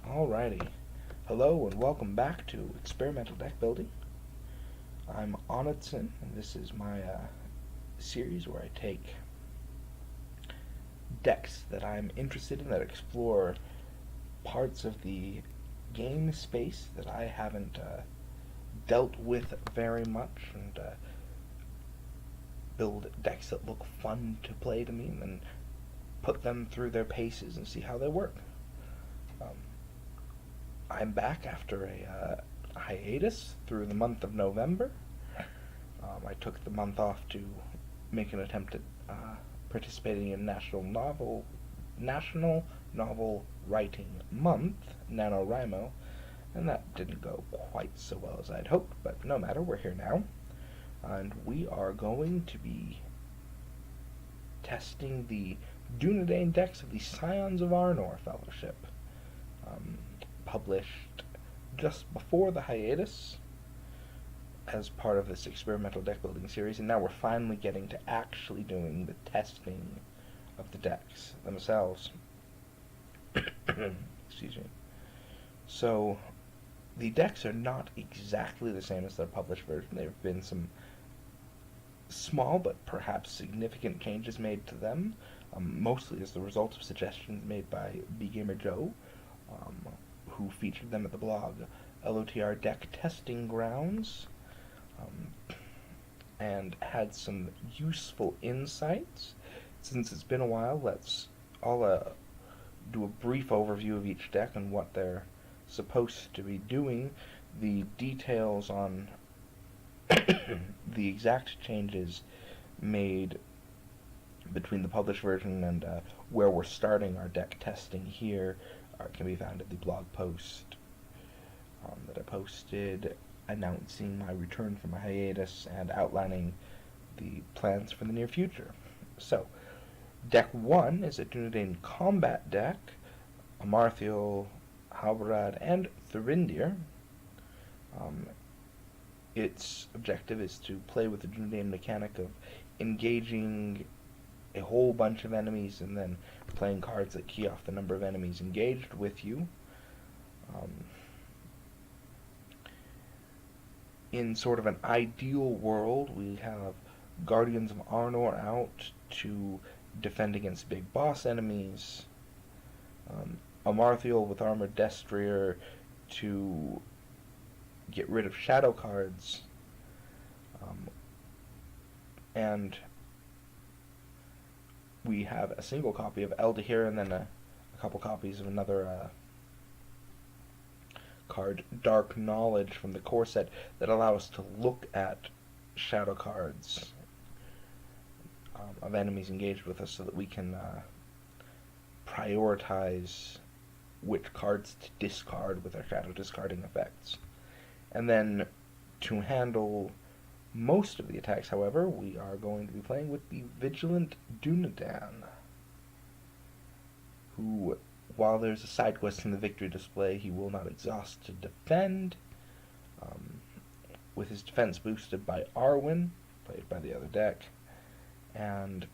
Alrighty. Hello and welcome back to Experimental Deck Building. I'm Onitson, and this is my series where I take decks that I'm interested in that explore parts of the game space that I haven't dealt with very much, and build decks that look fun to play to me, and then put them through their paces and see how they work. I'm back after a hiatus through the month of November. I took the month off to make an attempt at participating in National Novel Writing Month, NaNoWriMo, and that didn't go quite so well as I'd hoped, but no matter, we're here now. And we are going to be testing the Dunedain decks of the Scions of Arnor Fellowship. Published just before the hiatus as part of this experimental deck building series, and now we're finally getting to actually doing the testing of the decks themselves. Excuse me. So the decks are not exactly the same as their published version. There have been some small but perhaps significant changes made to them, mostly as the result of suggestions made by BGamer Joe, who featured them at the blog LOTR Deck Testing Grounds, and had some useful insights. Since it's been a while, I'll do a brief overview of each deck and what they're supposed to be doing. The details on the exact changes made between the published version and where we're starting our deck testing here can be found in the blog post that I posted announcing my return from a hiatus and outlining the plans for the near future. So, deck 1 is a Dunedain combat deck, Amarthiel, Halbarad, and Thurindir. Its objective is to play with the Dunedain mechanic of engaging a whole bunch of enemies and then playing cards that key off the number of enemies engaged with you. In sort of an ideal world, we have Guardians of Arnor out to defend against big boss enemies, Amarthiel with Armored Destrier to get rid of shadow cards, and we have a single copy of Eldahir and then a couple copies of another card, Dark Knowledge, from the core set that allow us to look at shadow cards of enemies engaged with us so that we can prioritize which cards to discard with our shadow discarding effects. And then to handle most of the attacks, however, we are going to be playing with the Vigilant Dunedain, who, while there's a side quest in the victory display, he will not exhaust to defend, with his defense boosted by Arwen, played by the other deck, and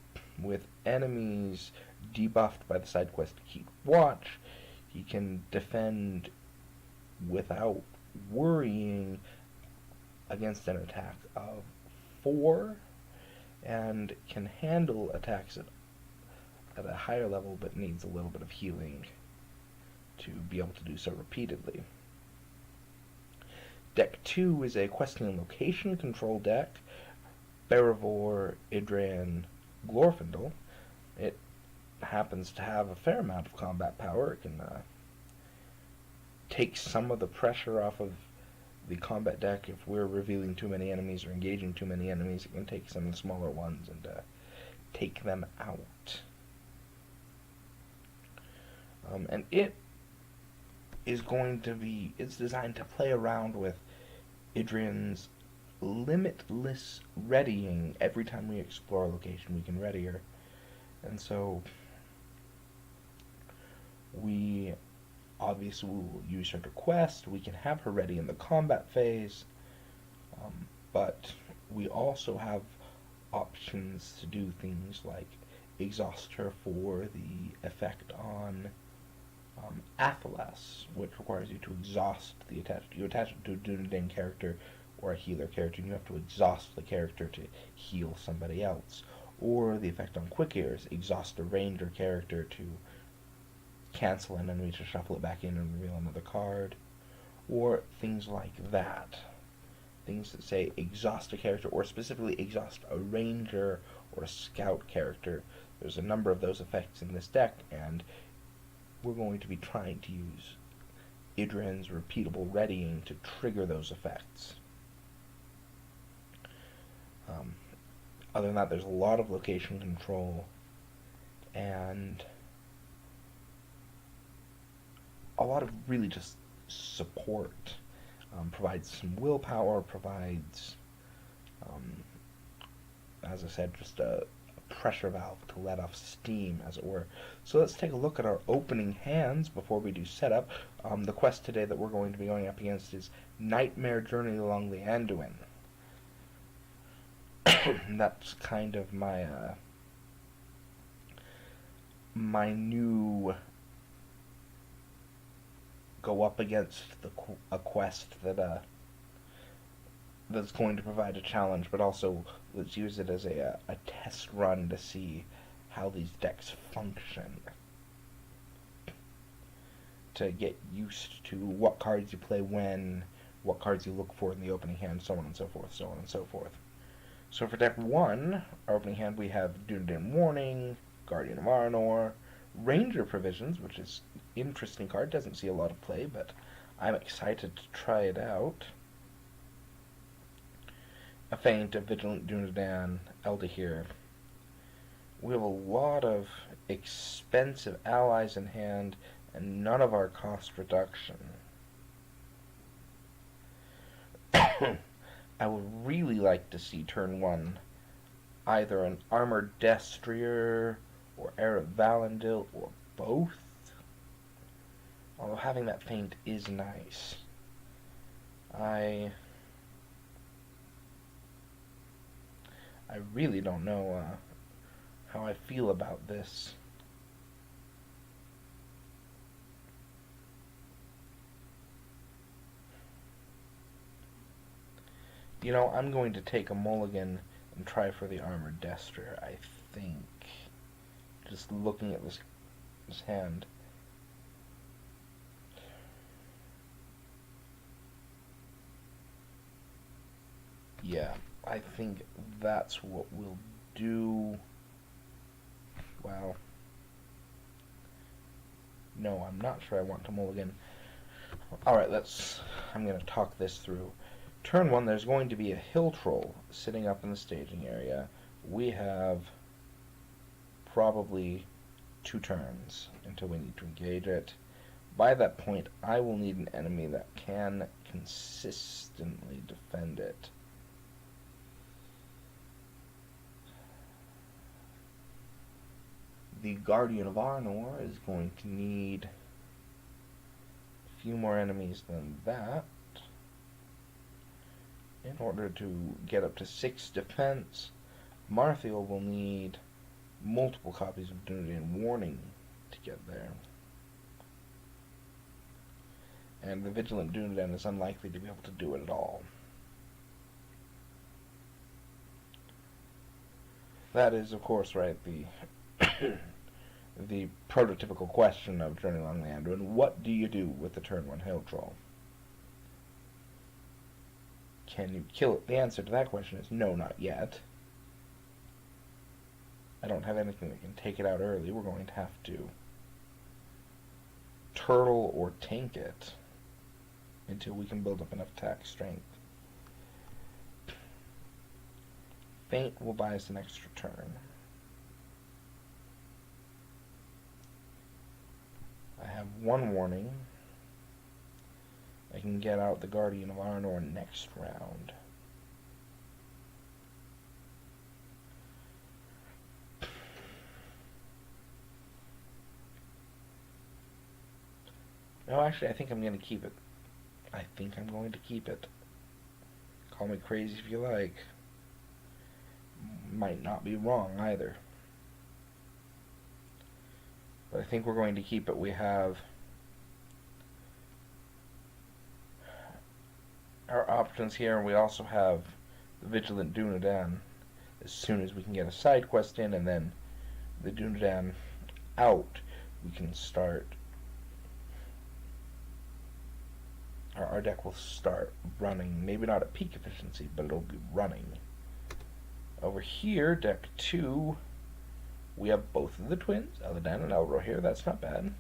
with enemies debuffed by the side quest Keep Watch, he can defend without worrying against an attack of 4, and can handle attacks at a higher level but needs a little bit of healing to be able to do so repeatedly. Deck 2 is a questing and location control deck, Beravor, Idran, Glorfindel. It happens to have a fair amount of combat power. It can take some of the pressure off of the combat deck if we're revealing too many enemies or engaging too many enemies. It can take some of the smaller ones and take them out. And it's designed to play around with Idrian's limitless readying. Every time we explore a location, we can ready her. And so we obviously will use her to quest. We can have her ready in the combat phase, but we also have options to do things like exhaust her for the effect on Athelas, which requires you to exhaust the attachment. You attach it to a Dunedain character or a healer character, and you have to exhaust the character to heal somebody else. Or the effect on Quick Ears, exhaust a ranger character to cancel an enemy to shuffle it back in and reveal another card. Or things like that. Things that say exhaust a character, or specifically exhaust a ranger or a scout character. There's a number of those effects in this deck, and we're going to be trying to use Idrin's repeatable readying to trigger those effects. Other than that, there's a lot of location control and a lot of really just support. Provides some willpower, provides, as I said, just a pressure valve to let off steam, as it were. So let's take a look at our opening hands before we do setup. The quest today that we're going to be going up against is Nightmare Journey Along the Anduin. That's kind of my my new go up against a quest that that's going to provide a challenge, but also let's use it as a test run to see how these decks function, to get used to what cards you play when, what cards you look for in the opening hand, so on and so forth, so on and so forth. So for deck 1, our opening hand, we have Dunedain Warning, Guardian of Arnor, Ranger Provisions, which is an interesting card, doesn't see a lot of play, but I'm excited to try it out. A Feint, a Vigilant Dunedain, Eldahir. We have a lot of expensive allies in hand, and none of our cost reduction. I would really like to see turn 1 either an Armored Destrier or Heir of Valandil, or both. Although having that feint is nice. I really don't know how I feel about this. You know, I'm going to take a mulligan and try for the Armored Destrier, I think. Just looking at this hand. Yeah, I think that's what we'll do. Wow. No, I'm not sure I want to mulligan. Alright, I'm going to talk this through. Turn 1, there's going to be a hill troll sitting up in the staging area. We have probably 2 turns until we need to engage it. By that point, I will need an enemy that can consistently defend it. The Guardian of Arnor is going to need a few more enemies than that in order to get up to 6 defense. Marthiel will need multiple copies of Dunedain Warning to get there. And the Vigilant Dunedain is unlikely to be able to do it at all. That is, of course, right, the prototypical question of Journey Along the Anduin. What do you do with the turn 1 hill troll? Can you kill it? The answer to that question is no, not yet. I don't have anything that can take it out early. We're going to have to turtle or tank it until we can build up enough attack strength. Feint will buy us an extra turn. I have 1 warning. I can get out the Guardian of Arnor next round. No, actually, I think I'm going to keep it. I think I'm going to keep it. Call me crazy if you like. Might not be wrong either. But I think we're going to keep it. We have our options here. We also have the Vigilant Dunedain as soon as we can get a side quest in, and then the Dunedain out, we can start. Our deck will start running, maybe not at peak efficiency, but it'll be running. Over here, deck 2, we have both of the twins, Elladan and Elro here, that's not bad.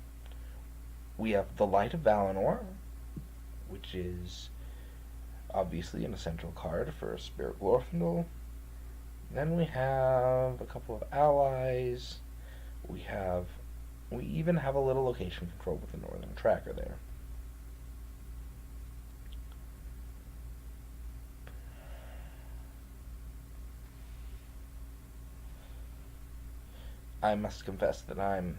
We have the Light of Valinor, which is obviously an essential card for Spirit Glorfindel. Then we have a couple of allies. We even have a little location control with the Northern Tracker there. I must confess that I'm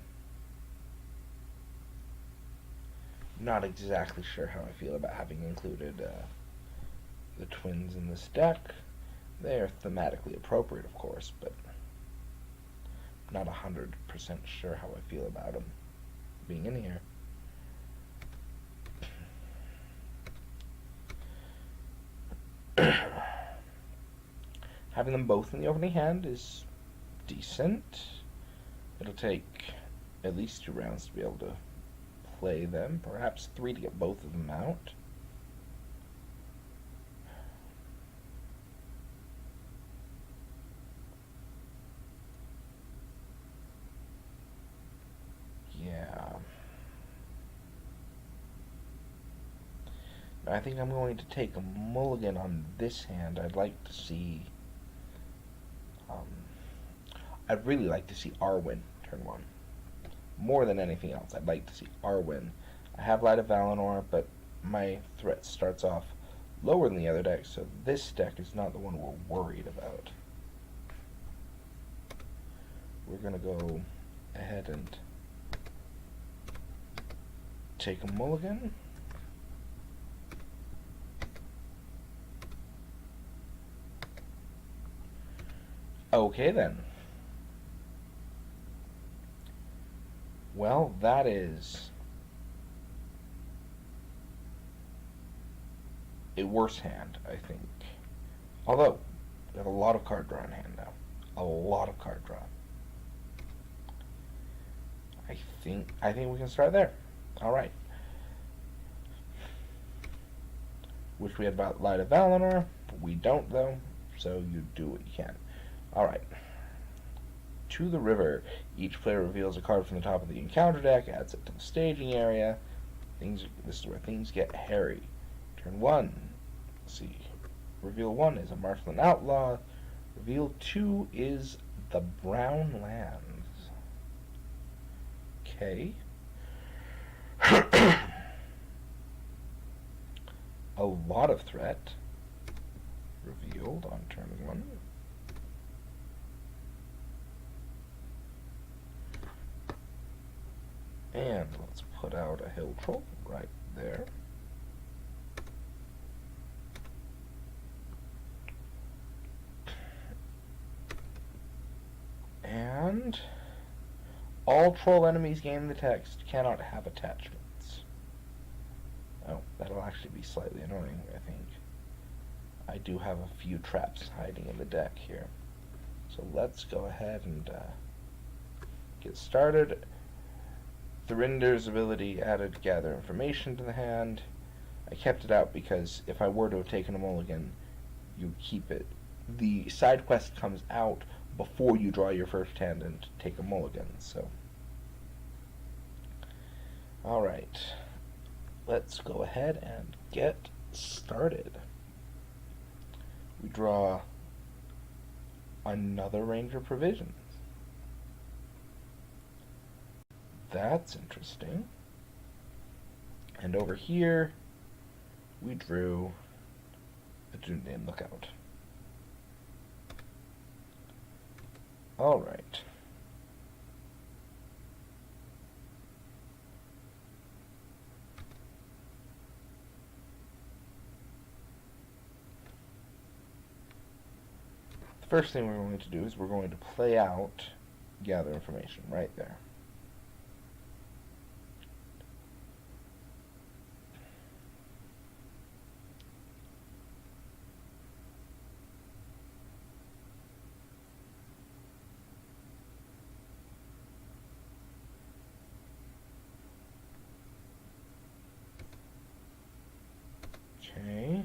not exactly sure how I feel about having included the twins in this deck. They are thematically appropriate, of course, but I'm not 100% sure how I feel about them being in here. Having them both in the opening hand is decent. It'll take at least 2 rounds to be able to play them, perhaps 3 to get both of them out. Yeah. I think I'm going to take a mulligan on this hand. I'd really like to see Arwen turn 1. More than anything else, I'd like to see Arwen. I have Light of Valinor, but my threat starts off lower than the other deck, so this deck is not the one we're worried about. We're going to go ahead and take a mulligan. Okay then. Well, that is a worse hand, I think. Although, we have a lot of card draw in hand now. A lot of card draw. I think we can start there. Alright. Wish we had Light of Valinor. We don't, though. So you do what you can. Alright. To the river. Each player reveals a card from the top of the encounter deck, adds it to the staging area. This is where things get hairy. Turn 1. Let's see. Reveal 1 is a Marshland Outlaw. Reveal 2 is the Brown Lands. Okay. A lot of threat revealed on turn 1. And let's put out a hill troll right there. And all troll enemies gain the text cannot have attachments. Oh, that'll actually be slightly annoying, I think. I do have a few traps hiding in the deck here. So let's go ahead and get started. Thurinder's ability added gather information to the hand. I kept it out because if I were to have taken a mulligan, you keep it. The side quest comes out before you draw your first hand and take a mulligan, so. Alright. Let's go ahead and get started. We draw another Ranger Provisions. That's interesting. And over here, we drew a Dunedain Lookout. Alright. The first thing we're going to do is we're going to play out gather information right there. Okay.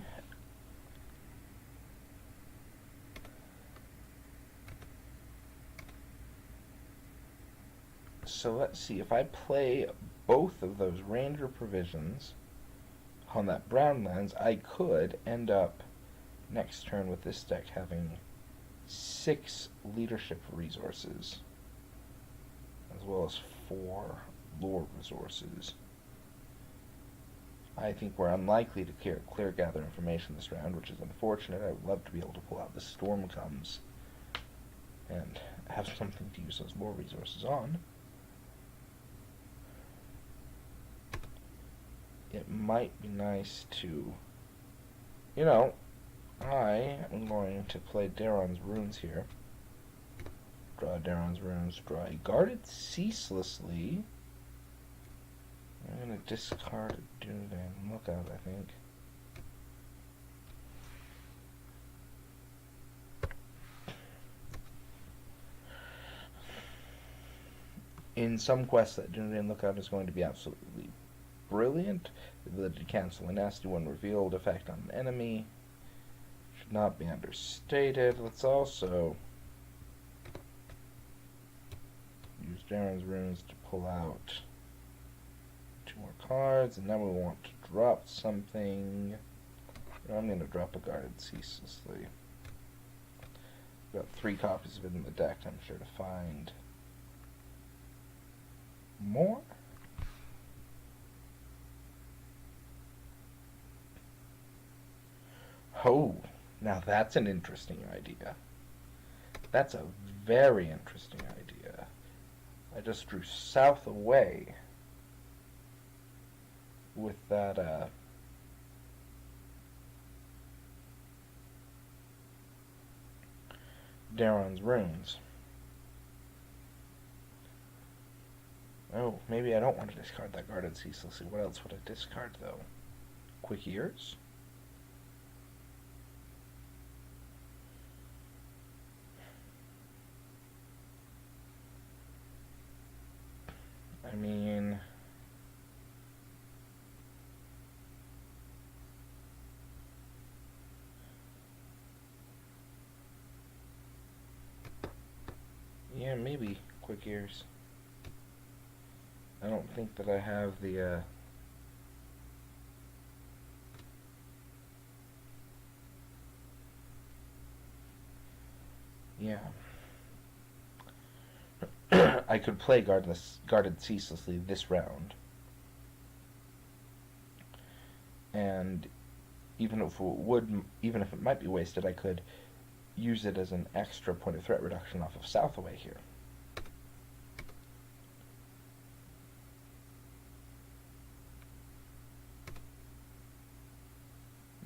So let's see, if I play both of those Ranger provisions on that brown lands, I could end up next turn with this deck having 6 leadership resources, as well as 4 lore resources. I think we're unlikely to clear gather information this round, which is unfortunate. I would love to be able to pull out the Storm Comes and have something to use those lore resources on. It might be nice to, you know, I am going to play Daron's Runes here. Draw Daron's Runes, draw a Guarded Ceaselessly. I'm going to discard a Dunedain Lookout, I think. In some quests, that Dunedain Lookout is going to be absolutely brilliant. The ability to cancel a nasty one revealed effect on an enemy should not be understated. Let's also use Daron's Runes to pull out 2 more cards, and then we want to drop something. I'm going to drop a Guarded Ceaselessly. Got 3 copies of it in the deck. I'm sure to find more. Oh, now that's an interesting idea. That's a very interesting idea. I just drew south away with that, Daron's Runes. Oh, maybe I don't want to discard that Guarded Ceaselessly. What else would I discard, though? Quick Ears? I mean, yeah, maybe Quick Ears. I don't think that I have the, yeah. I could play Guarded Ceaselessly this round. And even if it might be wasted, I could use it as an extra point of threat reduction off of Southaway here.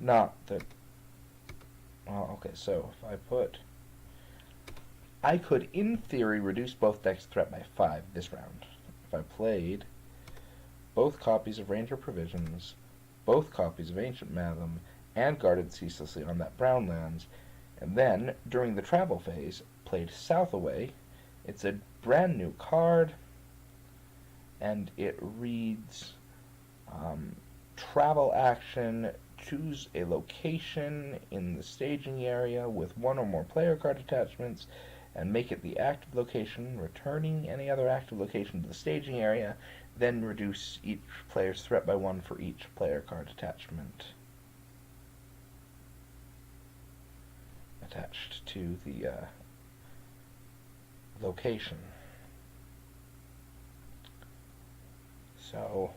Not that... Well, okay, so if I could, in theory, reduce both decks' threat by 5 this round. If I played both copies of Ranger Provisions, both copies of Ancient Matham, and Guarded Ceaselessly on that brown lands, and then, during the travel phase, played Southaway. It's a brand new card, and it reads, travel action, choose a location in the staging area with 1 or more player card attachments, and make it the active location, returning any other active location to the staging area, then reduce each player's threat by 1 for each player card attachment attached to the location. So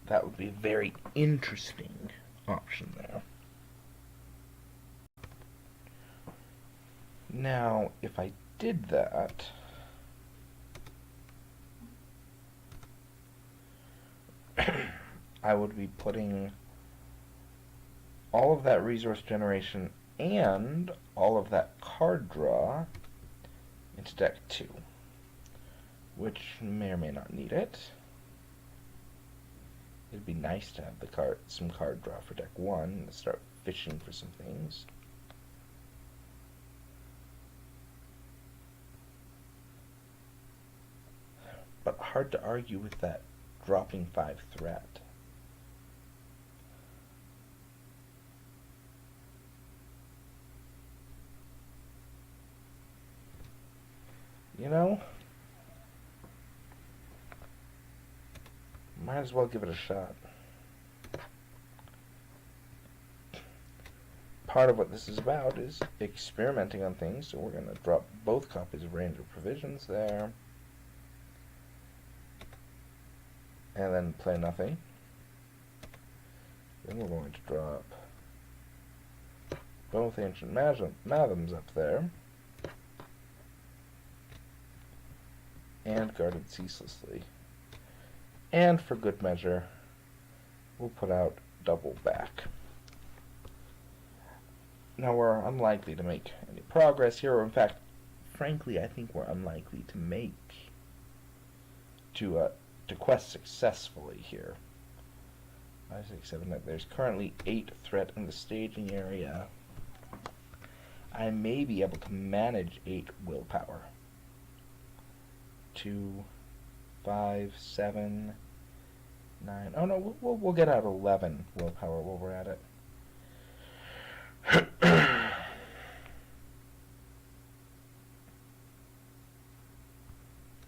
that would be a very interesting option there. Now, if I did that, I would be putting all of that resource generation and all of that card draw into deck 2, which may or may not need it. It'd be nice to have some card draw for deck 1 and start fishing for some things. But hard to argue with that dropping 5 threat. You know, might as well give it a shot. Part of what this is about is experimenting on things, so we're going to drop both copies of Ranger Provisions there. And then play nothing. Then we're going to drop both Ancient Mathams up there. And Guarded Ceaselessly. And for good measure, we'll put out Double Back. Now we're unlikely to make any progress here, or in fact, frankly, I think we're unlikely to make to quest successfully here. 5, 6, 7, 8. There's currently 8 threat in the staging area. I may be able to manage 8 willpower. 2, 5, 7, 9. Oh no, we'll get out 11 willpower while we're at it.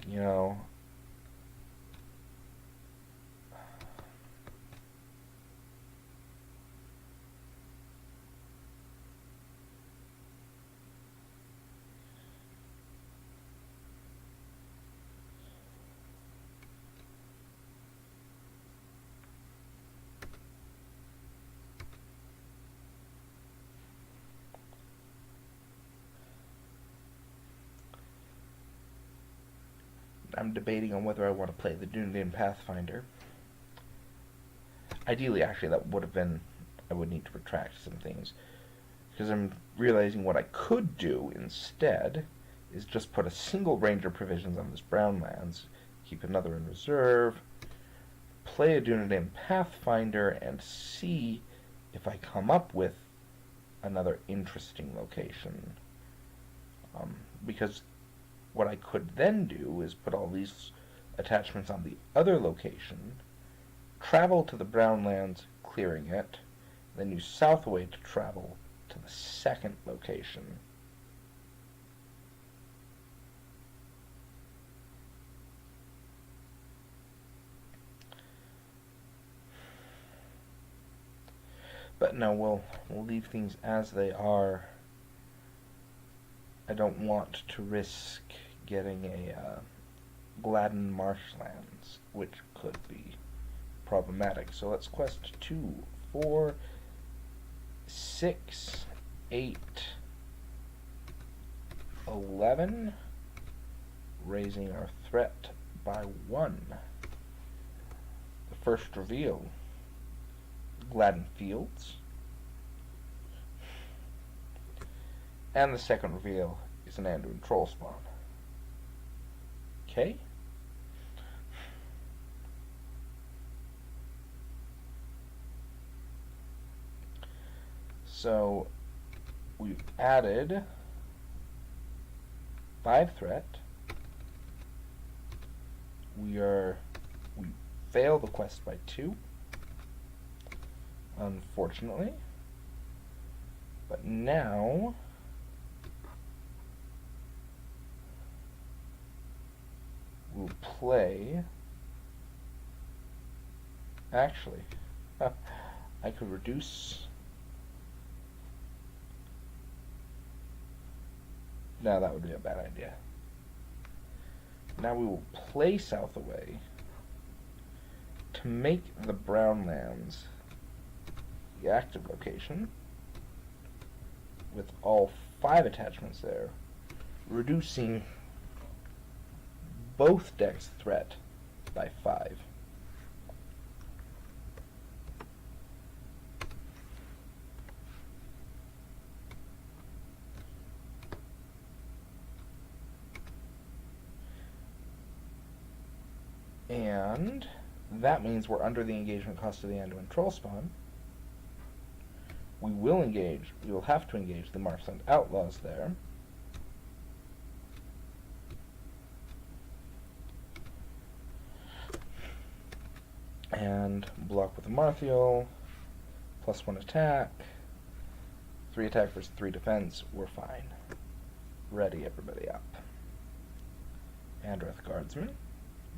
You know, I'm debating on whether I want to play the Dunedain Pathfinder. Ideally, actually, that would have been... I would need to retract some things. Because I'm realizing what I could do instead is just put a single Ranger Provisions on this Brown Lands, keep another in reserve, play a Dunedain Pathfinder, and see if I come up with another interesting location. Because what I could then do is put all these attachments on the other location, travel to the Brown Lands, clearing it, then use Southway to travel to the second location. But no, we'll leave things as they are. I don't want to risk getting a Gladden Marshlands, which could be problematic. So let's quest 2, 4, 6, 8, 11, raising our threat by 1. The first reveal, Gladden Fields. And the second reveal is an Anduin troll spawn. Okay. So we've added 5 threat. We fail the quest by 2, unfortunately. But now we'll play. Actually, I could reduce. No, that would be a bad idea. Now we will play Southaway to make the Brown Lands the active location with all 5 attachments there, reducing both decks' threat by 5. And that means we're under the engagement cost of the Anduin troll spawn. We will have to engage the Marshland Outlaws there. and block with the Marthiel. +1 attack. 3 attack versus 3 defense. We're fine. Ready, everybody up. Andreth Guardsman.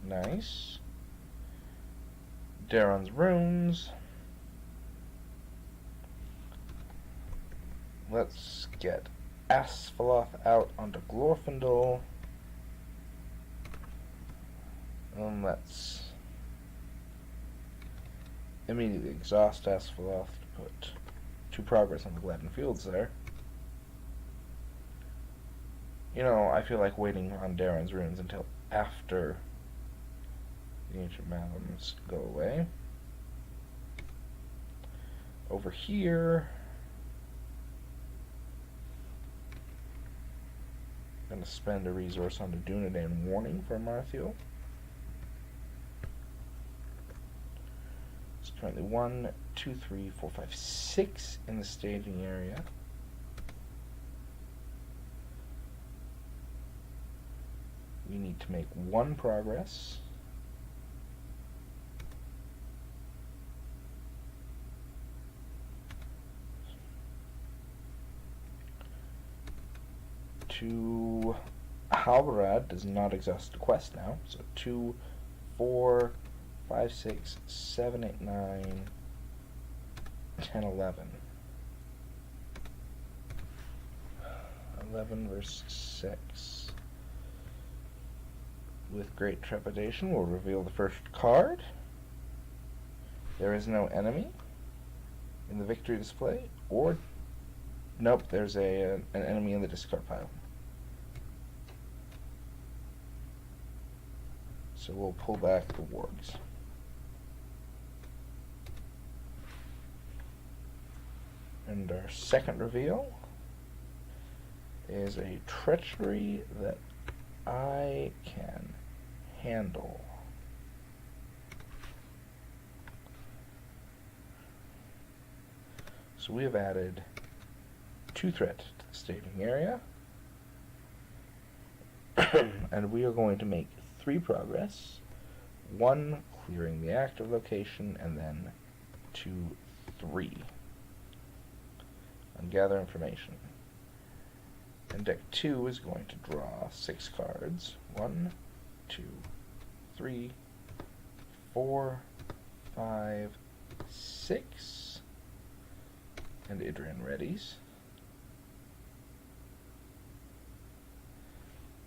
Nice. Daron's Runes. Let's get Asphalloth out onto Glorfindel. And let's immediately exhaust Asphalloth to put 2 progress on the Gladden Fields there. You know, I feel like waiting on Daron's Runes until after the Ancient Malams go away. Over here, I'm going to spend a resource on the Dunedain Warning for Marthiel. It's currently 1, 2, 3, 4, 5, 6 in the staging area. We need to make 1 progress. To Halbarad does not exhaust the quest now, so 2, 4, 5, 6, 7, 8, 9, 10, 11. 11 versus 6. With great trepidation, we'll reveal the first card. There is no enemy in the victory display, or nope, there's an enemy in the discard pile. So we'll pull back the wargs. And our second reveal is a treachery that I can handle. So we have added 2 threat to the staging area. And we are going to make 3 progress. 1 clearing the active location, and then 2, 3 on gather information. And deck 2 is going to draw 6 cards. 1, 2, 3, 4, 5, 6. And Idrian readies.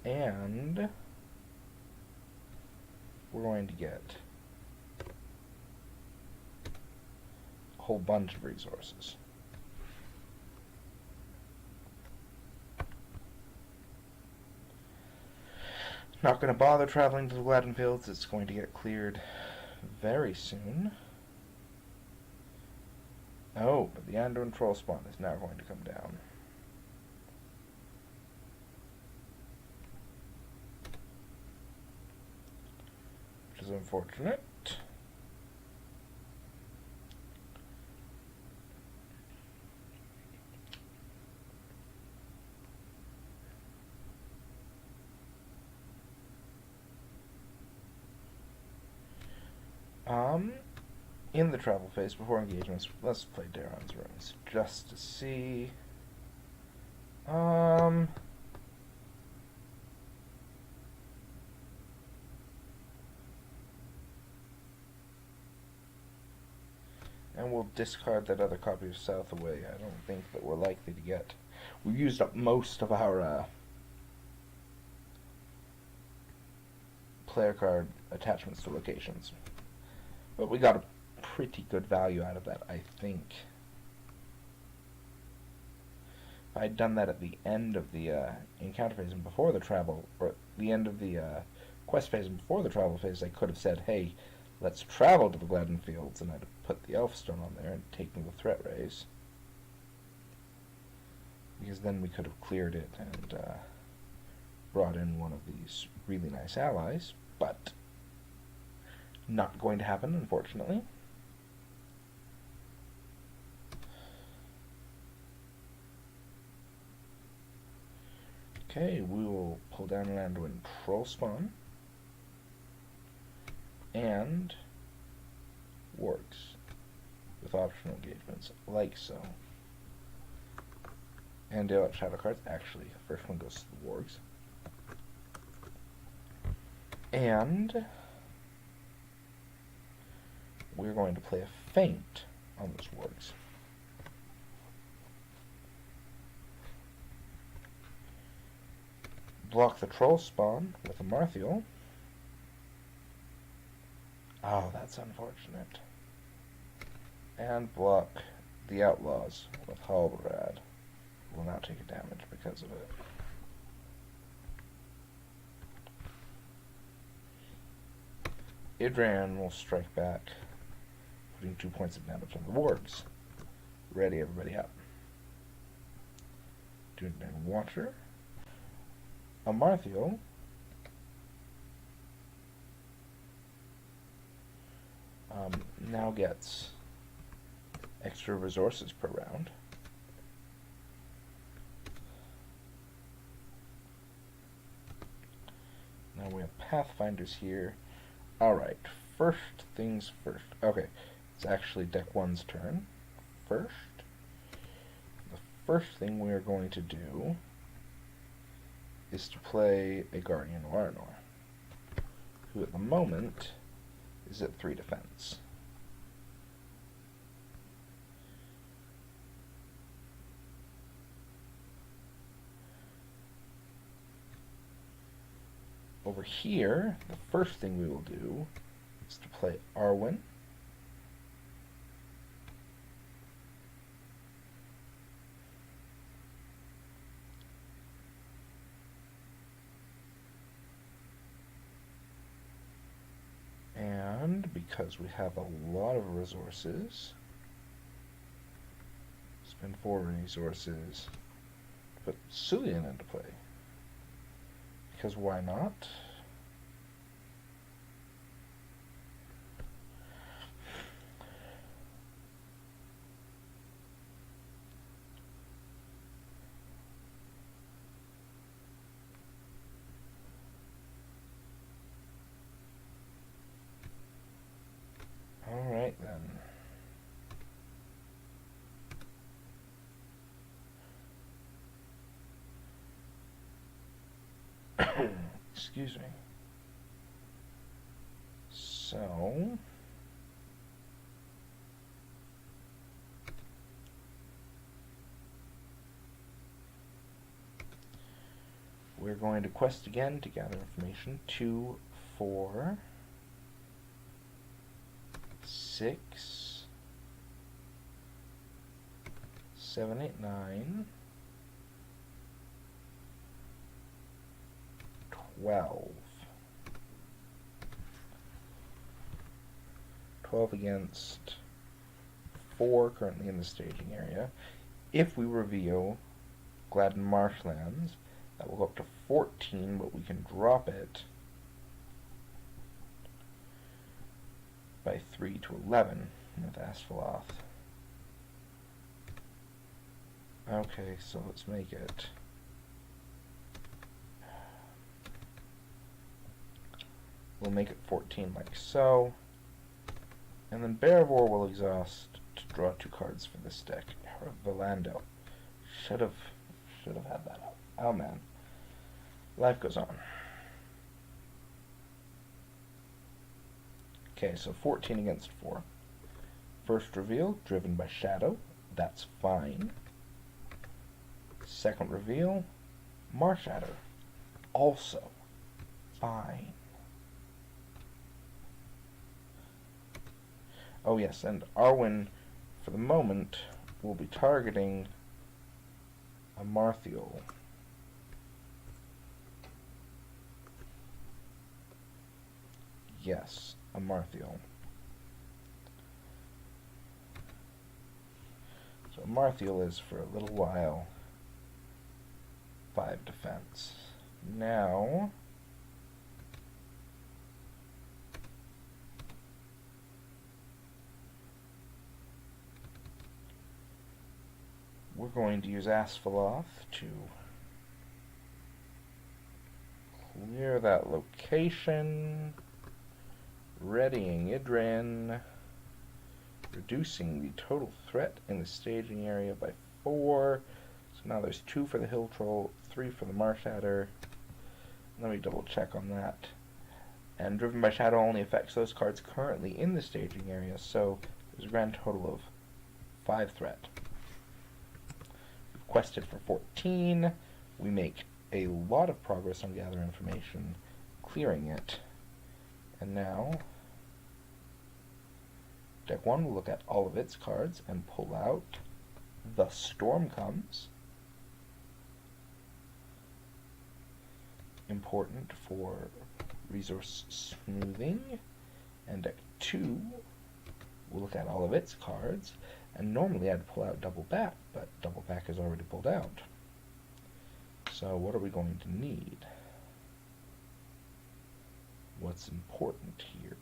And we're going to get a whole bunch of resources. Not going to bother traveling to the Gladden Fields. It's going to get cleared very soon. Oh, but the Anduin Troll Spawn is now going to come down. Which is unfortunate. In the travel phase, before engagements, let's play Daron's Runes, just to see. And we'll discard that other copy of South away. I don't think that we're likely to get. We've used up most of our player card attachments to locations. But we got a pretty good value out of that, I think. If I'd done that at the end of the encounter phase and before the travel, or at the end of the quest phase and before the travel phase, I could have said, hey, let's travel to the Gladden Fields, and I'd have put the Elfstone on there and taken the threat raise. Because then we could have cleared it and brought in one of these really nice allies, but not going to happen, unfortunately. Okay, we will pull down an Anduin Troll Spawn. And wargs with optional engagements, like so. And deal out shadow cards. Actually, the first one goes to the wargs. And we're going to play a feint on those wargs. Block the troll spawn with a Marthiel. Oh, that's unfortunate. And block the outlaws with Halbrad. Will now take a damage because of it. Idran will strike back, putting 2 points of damage on the wargs. Ready, everybody up. Dunedain Watcher. Amarthiel. Now gets extra resources per round. Now we have Pathfinders here. Alright, first things first. Okay, it's actually deck 1's turn. First, the first thing we are going to do is to play a Guardian of Arnor, who at the moment is at 3 defense. Over here, the first thing we will do is to play Arwen. And because we have a lot of resources, spend 4 resources to put Sulian into play. Because why not? Alright then. Excuse me. So, we're going to quest again to gather information. 2, 4, 6, 7, 8, 9, 12. 12 against 4 currently in the staging area. If we reveal Gladden Marshlands, that will go up to 14, but we can drop it by 3 to 11 with Asphalloth. Okay, so let's make it. We'll make it 14 like so. And then Bearvor will exhaust to draw 2 cards for this deck. Valando. Should have had that out. Oh man. Life goes on. Okay, so 14 against 4. First reveal, driven by Shadow. That's fine. Second reveal, Marshadow. Also fine. Oh yes, and Arwen, for the moment, will be targeting a Marthiel. Yes, a Marthiel. So Marthiel is, for a little while, 5 defense. Now, we're going to use Asphalloth to clear that location, readying Idrin. reducing the total threat in the staging area by 4. So now there's 2 for the Hill Troll, 3 for the Marsh Adder. Let me double check on that. And Driven by Shadow only affects those cards currently in the staging area, so there's a grand total of 5 threat. We've quested for 14. We make a lot of progress on Gather Information, clearing it. And now, deck 1 will look at all of its cards and pull out The Storm Comes. Important for resource smoothing. And deck 2 will look at all of its cards, and normally I'd pull out Double Back, but Double Back is already pulled out. So what are we going to need? What's important here?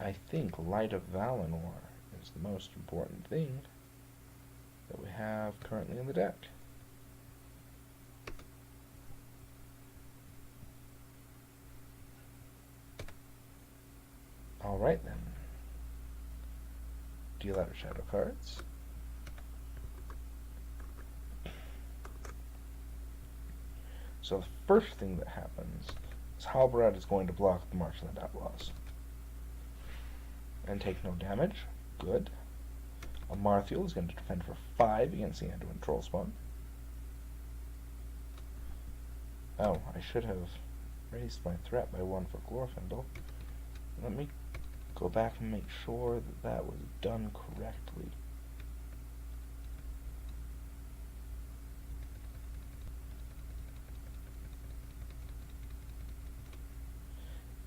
I think Light of Valinor is the most important thing that we have currently in the deck. Alright then. Deal out shadow cards. So the first thing that happens is Halbarad is going to block the Marshland Outlaws. And take no damage. Good. Amarthiel is going to defend for 5 against the Anduin Trollspawn. Oh, I should have raised my threat by 1 for Glorfindel. Let me go back and make sure that that was done correctly.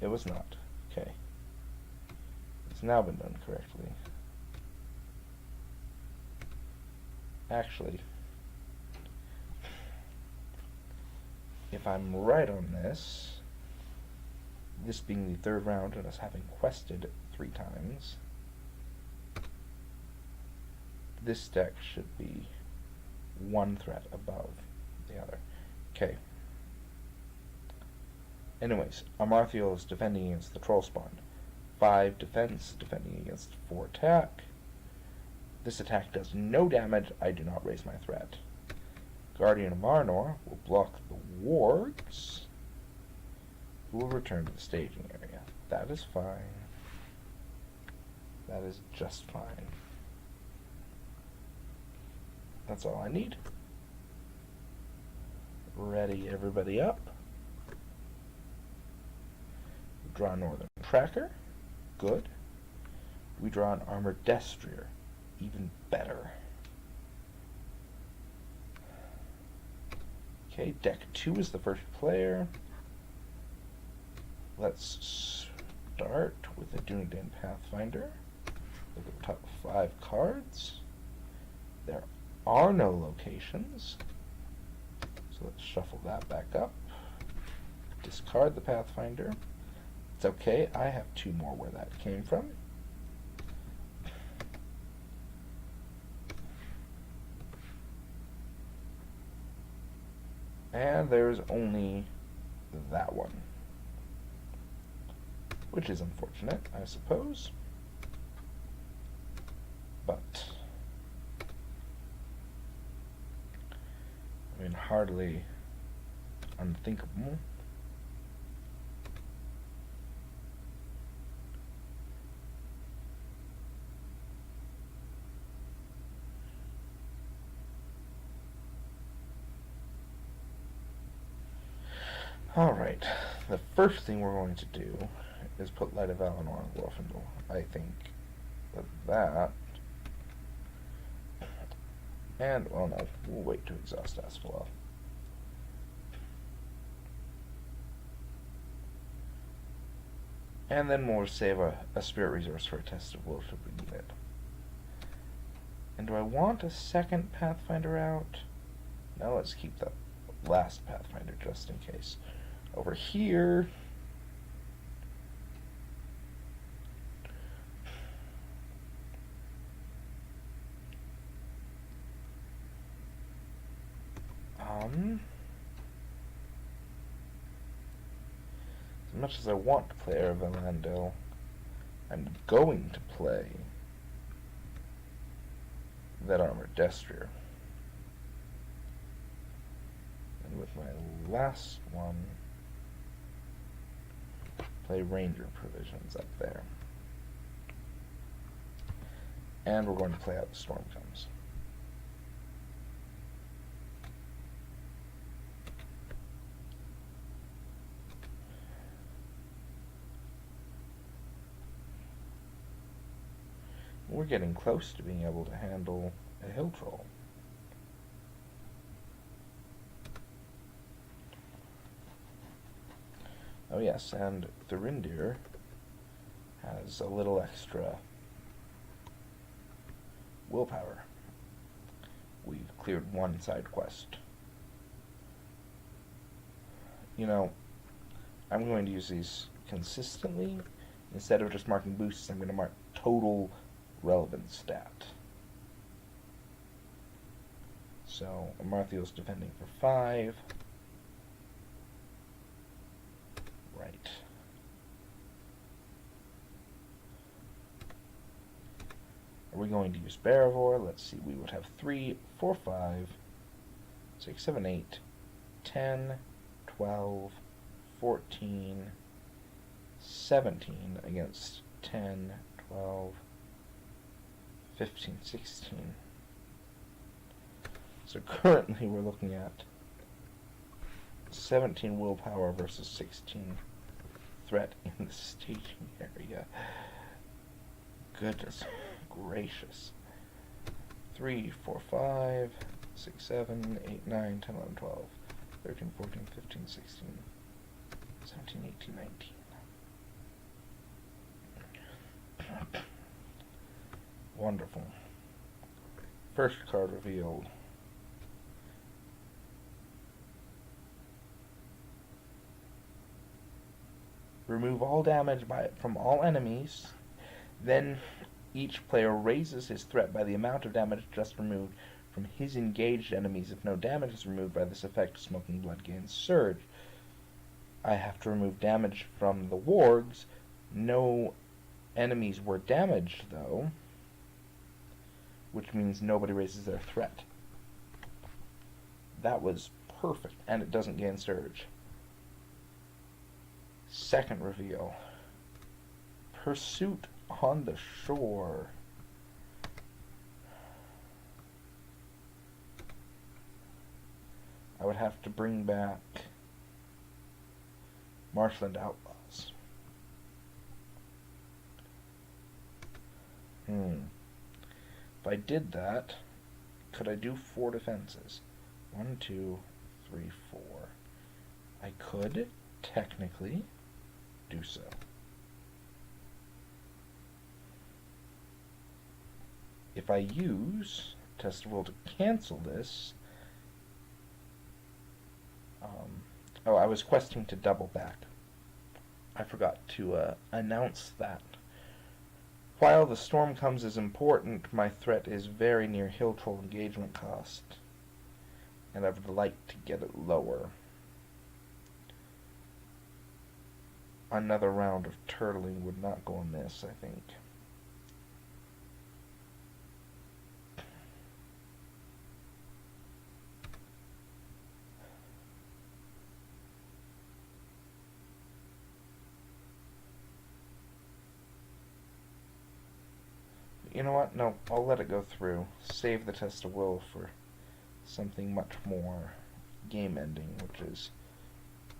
It was not. Okay. It's now been done correctly. Actually, if I'm right on this being the 3rd round and us having quested 3 times, this deck should be 1 threat above the other. Okay. Anyways, Amarthiel is defending against the Trollspawn. 5 defense, defending against 4 attack. This attack does no damage. I do not raise my threat. Guardian of Arnor will block the wargs, who will return to the staging area. That is fine. That is just fine. That's all I need. Ready everybody up. Draw Northern Tracker. Good. We draw an Armored Destrier. Even better. Okay, deck 2 is the first player. Let's start with the Dunedain Pathfinder. Look at the top 5 cards. There are no locations. So let's shuffle that back up. Discard the Pathfinder. It's okay, I have 2 more where that came from. And there's only that one, which is unfortunate, I suppose, but I mean, hardly unthinkable. Alright, the first thing we're going to do is put Light of Valinor on Glorfindel. I think that, and, well no, we'll wait to exhaust Asphalel. And then we'll save a spirit resource for a test of will should we need it. And do I want a second Pathfinder out? No, let's keep the last Pathfinder just in case. Over here, much as I want to play Ervalandel, I'm going to play that Armored Destrier. And with my last one, play Ranger Provisions up there. And we're going to play out the Storm Comes. We're getting close to being able to handle a Hill Troll. Oh yes, and Thurindir has a little extra willpower. We've cleared one side quest. You know, I'm going to use these consistently. Instead of just marking boosts, I'm going to mark total relevant stat. So, Amartheo's defending for 5. Right. Are we going to use Barivore? Let's see, we would have 3, 4, 5, 6, 7, 8, 10, 12, 14, 17 against 10, 12, 15, 16. So currently we're looking at 17 willpower versus 16 threat in the staging area. Goodness gracious. 3, 4, 5, 6, 7, 8, 9, 10, 11, 12, 13, 14, 15, 16, 17, 18, 19. Wonderful. First card revealed. Remove all damage from all enemies. Then each player raises his threat by the amount of damage just removed from his engaged enemies. If no damage is removed by this effect, Smoking Blood gains Surge. I have to remove damage from the wargs. No enemies were damaged, though, which means nobody raises their threat. That was perfect, and it doesn't gain Surge. Second reveal. Pursuit on the Shore. I would have to bring back Marshland Outlaws. If I did that, could I do 4 defenses? 1, 2, 3, 4. I could, technically, do so. If I use Test of Will to cancel this, oh, I was questing to double back. I forgot to announce that. While the Storm Comes is important, my threat is very near Hill Troll engagement cost, and I would like to get it lower. Another round of turtling would not go amiss, I think. You know what? No, I'll let it go through. Save the Test of Will for something much more game-ending, which is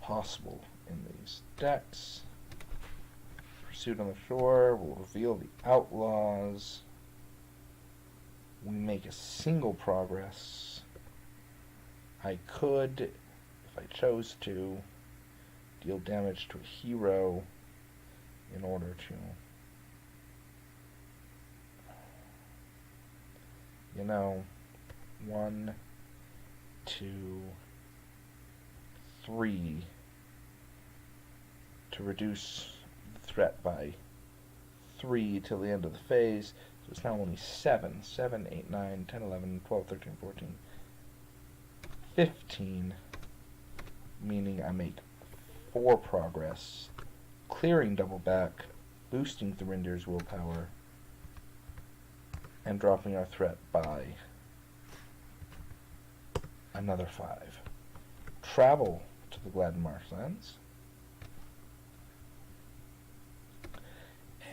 possible in these decks. Pursuit on the Shore will reveal the Outlaws. We make a single progress. I could, if I chose to, deal damage to a hero in order to, you know, 1, 2, 3 to reduce the threat by 3 till the end of the phase. So it's now only 7. 7, 8, 9, 10, 11, 12, 13, 14, 15, meaning I make 4 progress clearing double back, boosting Thurindir's willpower, and dropping our threat by another 5. Travel to the Gladden Marshlands.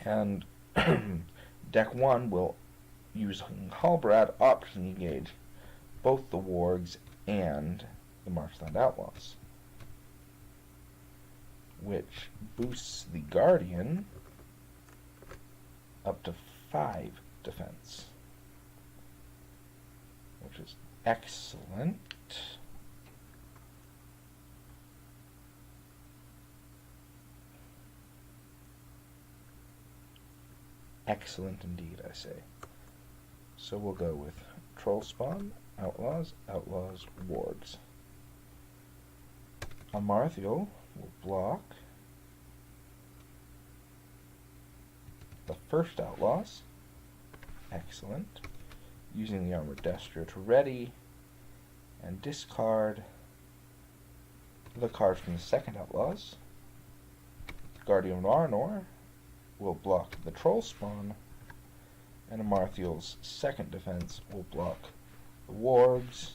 And deck 1 will, using Halbrad, option engage both the Wargs and the Marshland Outlaws, which boosts the Guardian up to 5 defense, which is excellent. Excellent indeed, I say. So we'll go with Troll Spawn, Outlaws, Outlaws, Wargs. Amarthiel will block the first Outlaws. Excellent. Using the Armored Destro to ready and discard the card from the second Outlaws. Guardian of Arnor will block the Troll Spawn, and Amarthiel's second defense will block the Wargs.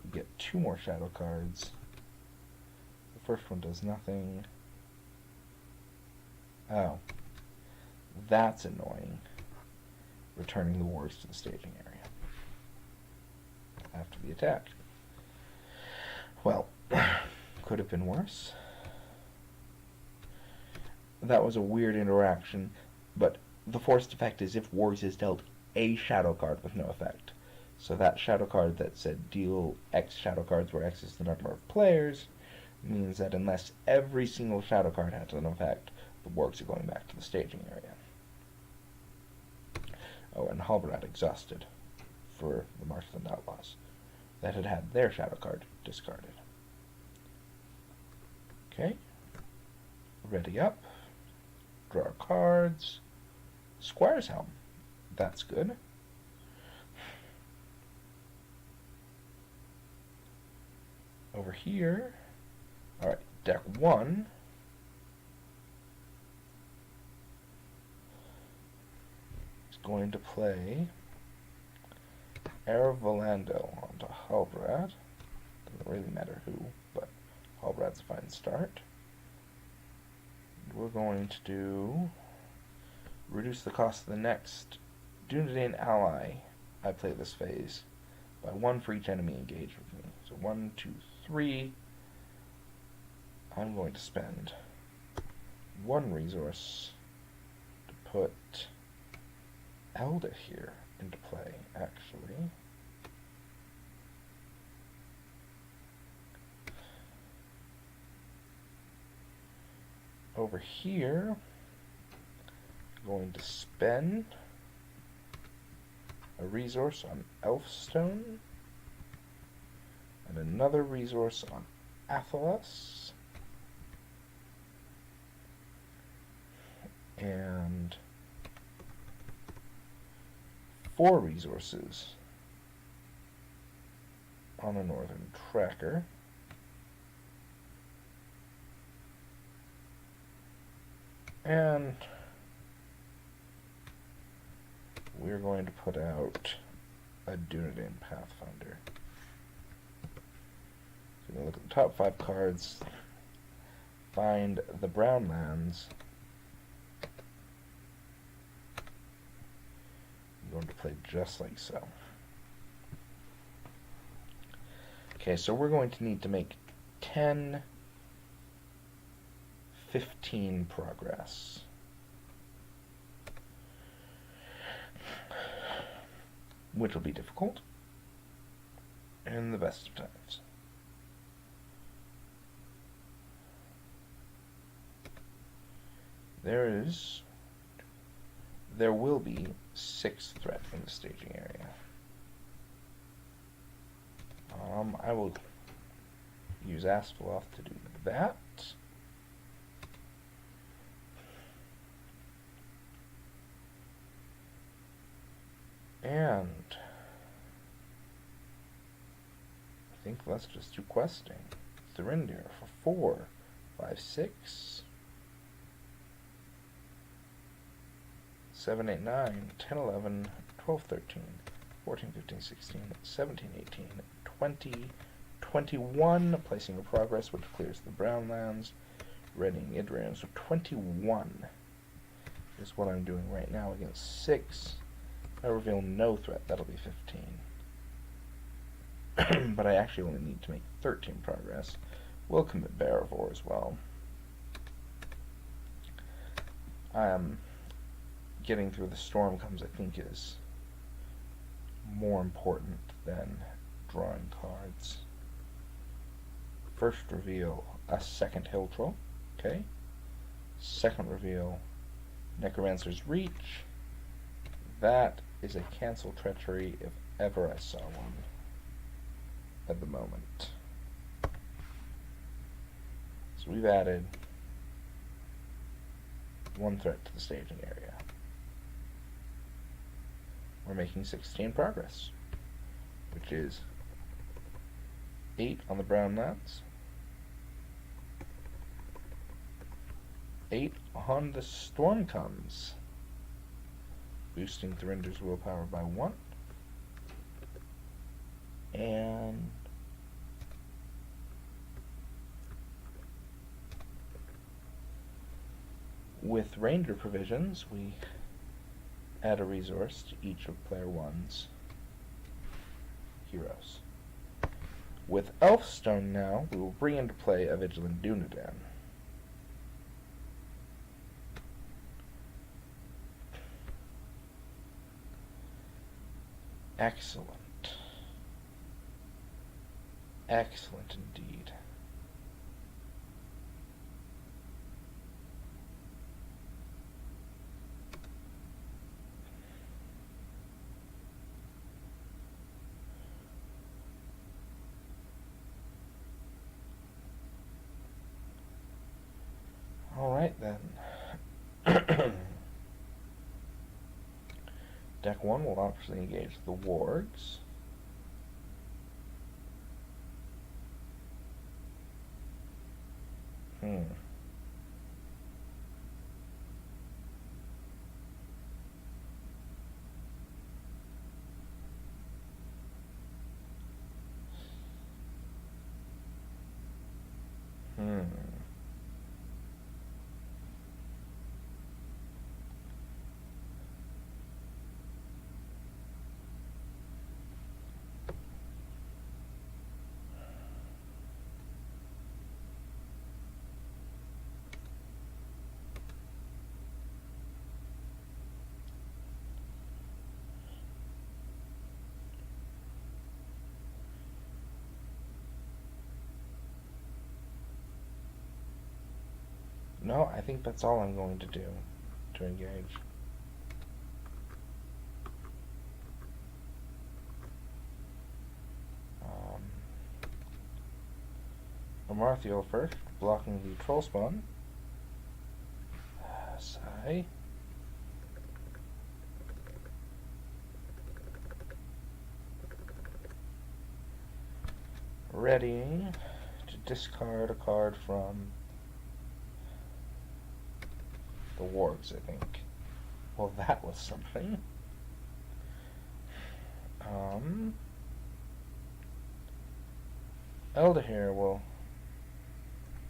We get 2 more shadow cards. The first one does nothing. Oh. That's annoying. Returning the Wargs to the staging area after the attack. Well, could have been worse. That was a weird interaction, but the forced effect is if Wargs is dealt a shadow card with no effect. So that shadow card that said deal X shadow cards where X is the number of players means that unless every single shadow card has an effect, the Wargs are going back to the staging area. Oh, and Halbrad exhausted for the Marshland Outlaws that had had their shadow card discarded. Okay. Ready up. Draw cards. Squire's Helm. That's good. Over here. Alright, deck 1. Is going to play Erevalandel onto Halbrad. Doesn't really matter who, but Halbrad's a fine start. We're going to do reduce the cost of the next Dunedain ally I play this phase by 1 for each enemy engaged with me. So 1, 2, 3. I'm going to spend 1 resource to put Elda here into play, actually. Over here, I'm going to spend a resource on Elfstone and another resource on Athelas and 4 resources on a Northern Tracker. And we're going to put out a Dunedain Pathfinder. So we're going to look at the top 5 cards, find the brown lands. I'm going to play just like so. Okay, so we're going to need to make 10 15 progress. Which will be difficult in the best of times. There will be 6 threat in the staging area. I will use Aspharoth to do that. And I think let's just do questing. Thurindir for 4, 5, 6. 7, 8, 9, 10, 11, 12, 13, 14, 15, 16, 17, 18, 20, 21, placing a progress which clears the brown lands, readying Idrian. So 21 is what I'm doing right now against 6. I reveal no threat, that'll be 15. But I actually only need to make 13 progress. We'll commit Barivore as well. Getting through the storm comes, I think, is more important than drawing cards. First reveal, a second Hill Troll. Okay. Second reveal, Necromancer's Reach. That is a cancel treachery if ever I saw one at the moment. So we've added 1 threat to the staging area. We're making 16 progress, which is 8 on the brown lands, 8 on the storm comes, boosting Thurinder's willpower by 1, and with Ranger provisions, we add a resource to each of player 1's heroes. With Elfstone now, we will bring into play a Vigilant Dunedain. Excellent. Excellent indeed. Alright then. Deck 1 will obviously engage the wargs. No, I think that's all I'm going to do to engage. Amarthiel first, blocking the troll spawn. Sigh. Readying to discard a card from the wargs, I think. Well, that was something. Eldahere will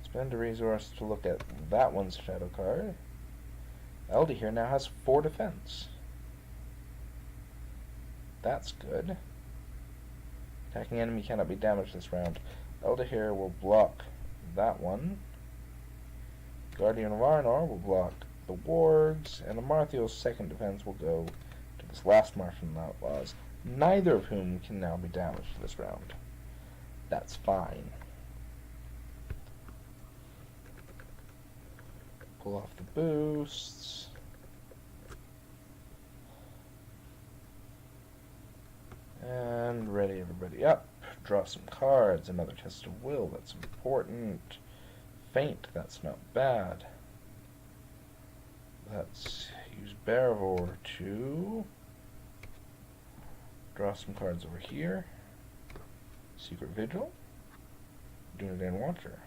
spend a resource to look at that one's shadow card. Eldahere now has 4 defense. That's good. Attacking enemy cannot be damaged this round. Eldahere will block that one. Guardian of Arnor will block the wargs, and Amarthiel's second defense will go to this last Martian Outlaws, neither of whom can now be damaged this round. That's fine. Pull off the boosts. And ready everybody up. Draw some cards. Another test of will, that's important. Feint, that's not bad. Let's use Barivore to draw some cards over here. Secret Vigil. Dunedain Watcher.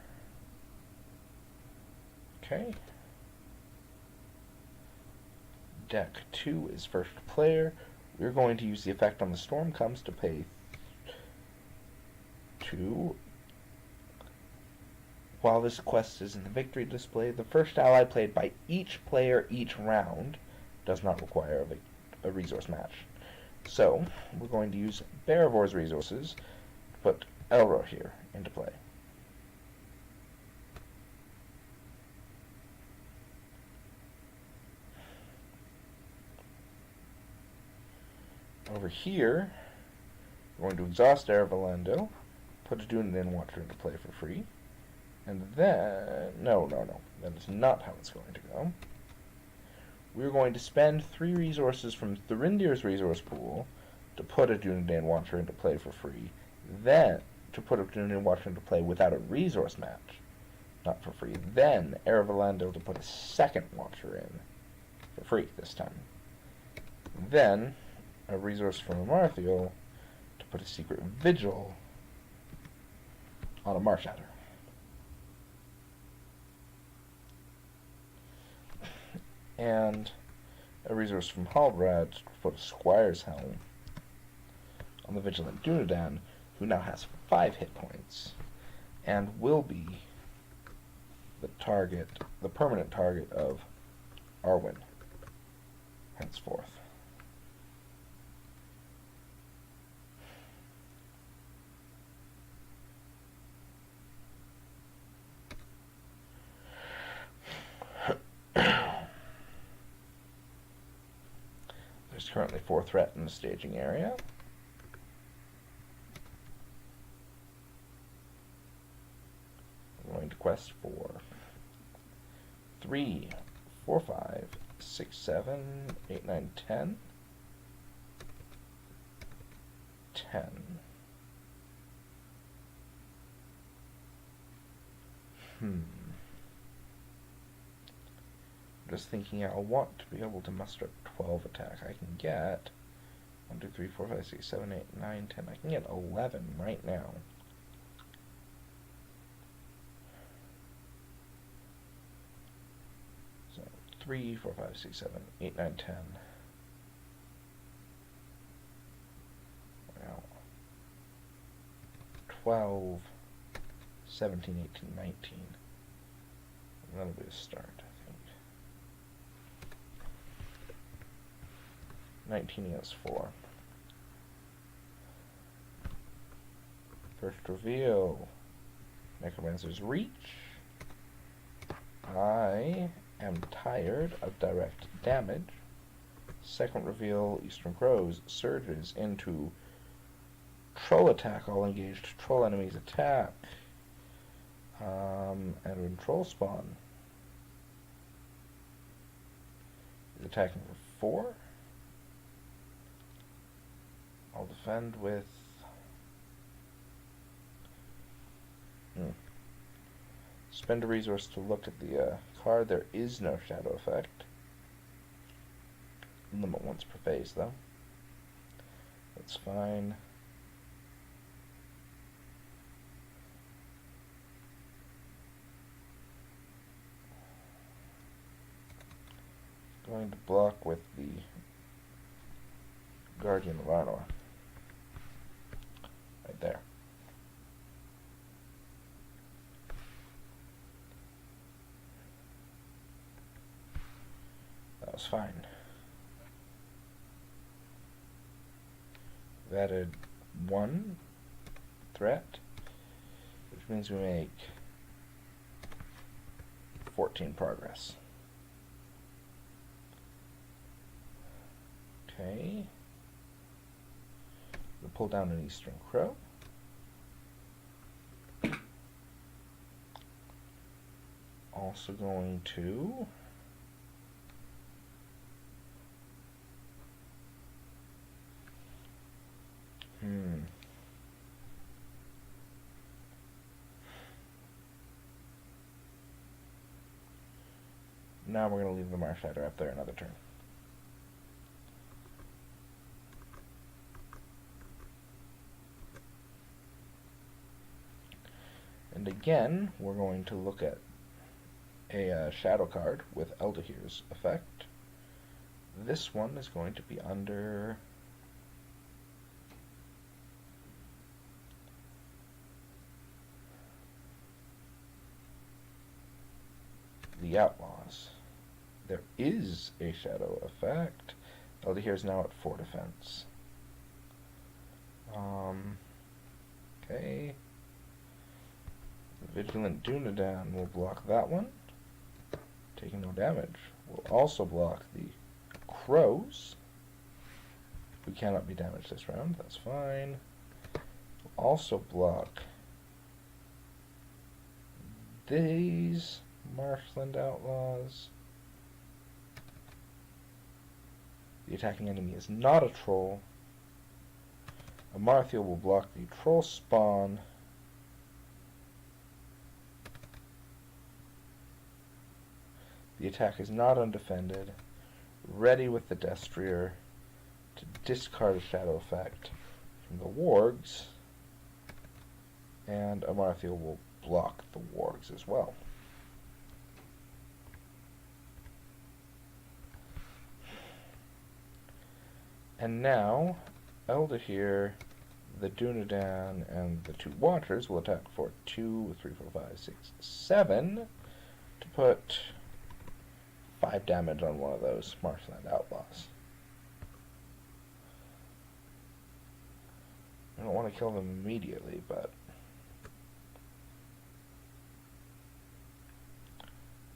Okay. Deck 2 is first player. We're going to use the effect on the storm comes to pay 2. While this quest is in the victory display, the first ally played by each player each round does not require a resource match. So, we're going to use Berevor's resources to put Elro here into play. Over here, we're going to exhaust Erevalendo, put a Dunedain Watcher into play for free, and then... No, that is not how it's going to go. We're going to spend 3 resources from Thurindir's resource pool to put a Dunedain Watcher into play for free, then to put a Dunedain Watcher into play without a resource match, not for free, then Erevalendo to put a second Watcher in, for free this time. Then a resource from Amarthiel to put a secret vigil on a Marshatter. And a resource from Halbrad to put a Squire's Helm on the Vigilant Dunedain, who now has 5 hit points, and will be the permanent target of Arwen henceforth. There's currently 4 threat in the staging area. I'm going to quest for 3, 4, 5, 6, 7, 8, 9, 10. 10. Just thinking, I want to be able to muster up 12 attack. I can get 1, 2, 3, 4, 5, 6, 7, 8, 9, 10. I can get 11 right now. So 3, 4, 5, 6, 7, 8, 9, 10. Wow. 12, 17, 18, 19. That'll be a start. 19 against 4. First reveal, Necromancer's Reach. I am tired of direct damage. Second reveal, Eastern Crows surges into Troll attack. All engaged Troll enemies attack. And when Troll spawn, he's attacking for 4. I'll defend with... Spend a resource to look at the card. There is no shadow effect. Limit once per phase, though. That's fine. Going to block with the Guardian of Arnor. Right there. That was fine. We've added 1 threat, which means we make 14 progress. Okay. We'll pull down an Eastern Crow. Also going to Now we're going to leave the Marshatter up there another turn. And again, we're going to look at a shadow card with Eldahir's effect. this one is going to be under the Outlaws. There is a shadow effect. Eldahir is now at 4 defense. Okay. The Vigilant Dunedain will block that one, taking no damage. We'll also block the Crows, who cannot be damaged this round. That's fine. We'll also block these Marshland Outlaws. The attacking enemy is not a troll. Amarthiel will block the troll spawn. The attack is not undefended. Ready with the Destrier to discard a shadow effect from the wargs. And Amarthiel will block the wargs as well. And now, Eldahir, the Dunedain, and the 2 Watchers will attack for 2, 3, 4, 5, 6, 7 to put 5 damage on one of those Marshland Outlaws. I don't want to kill them immediately, but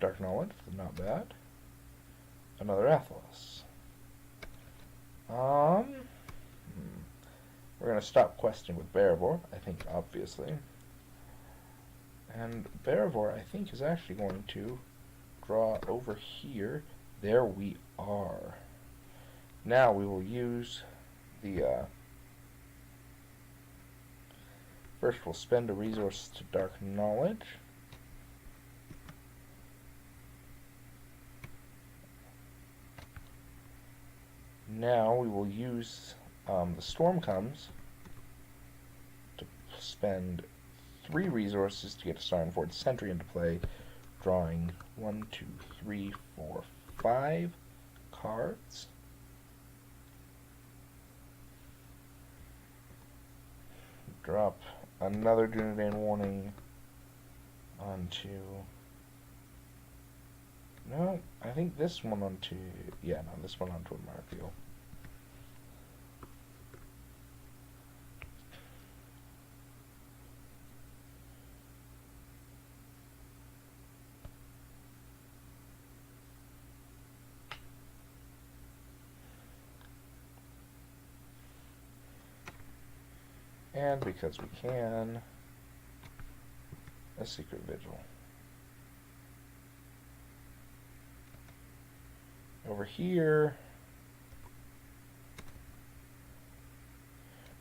Dark Knowledge, not bad. Another Athlos. We're going to stop questing with Beravor, I think, obviously. And Beravor, I think, is actually going to draw over here. There we are. Now we will use the... First, we'll spend a resource to Dark Knowledge. Now we will use the Storm Comes to spend 3 resources to get a Sarenford Sentry into play, drawing 1, 2, 3, 4, 5 cards. Drop another Dunedain Warning onto... No, I think this one onto... Yeah, no, this one onto Amarthiel. And because we can, a Secret Vigil. Over here,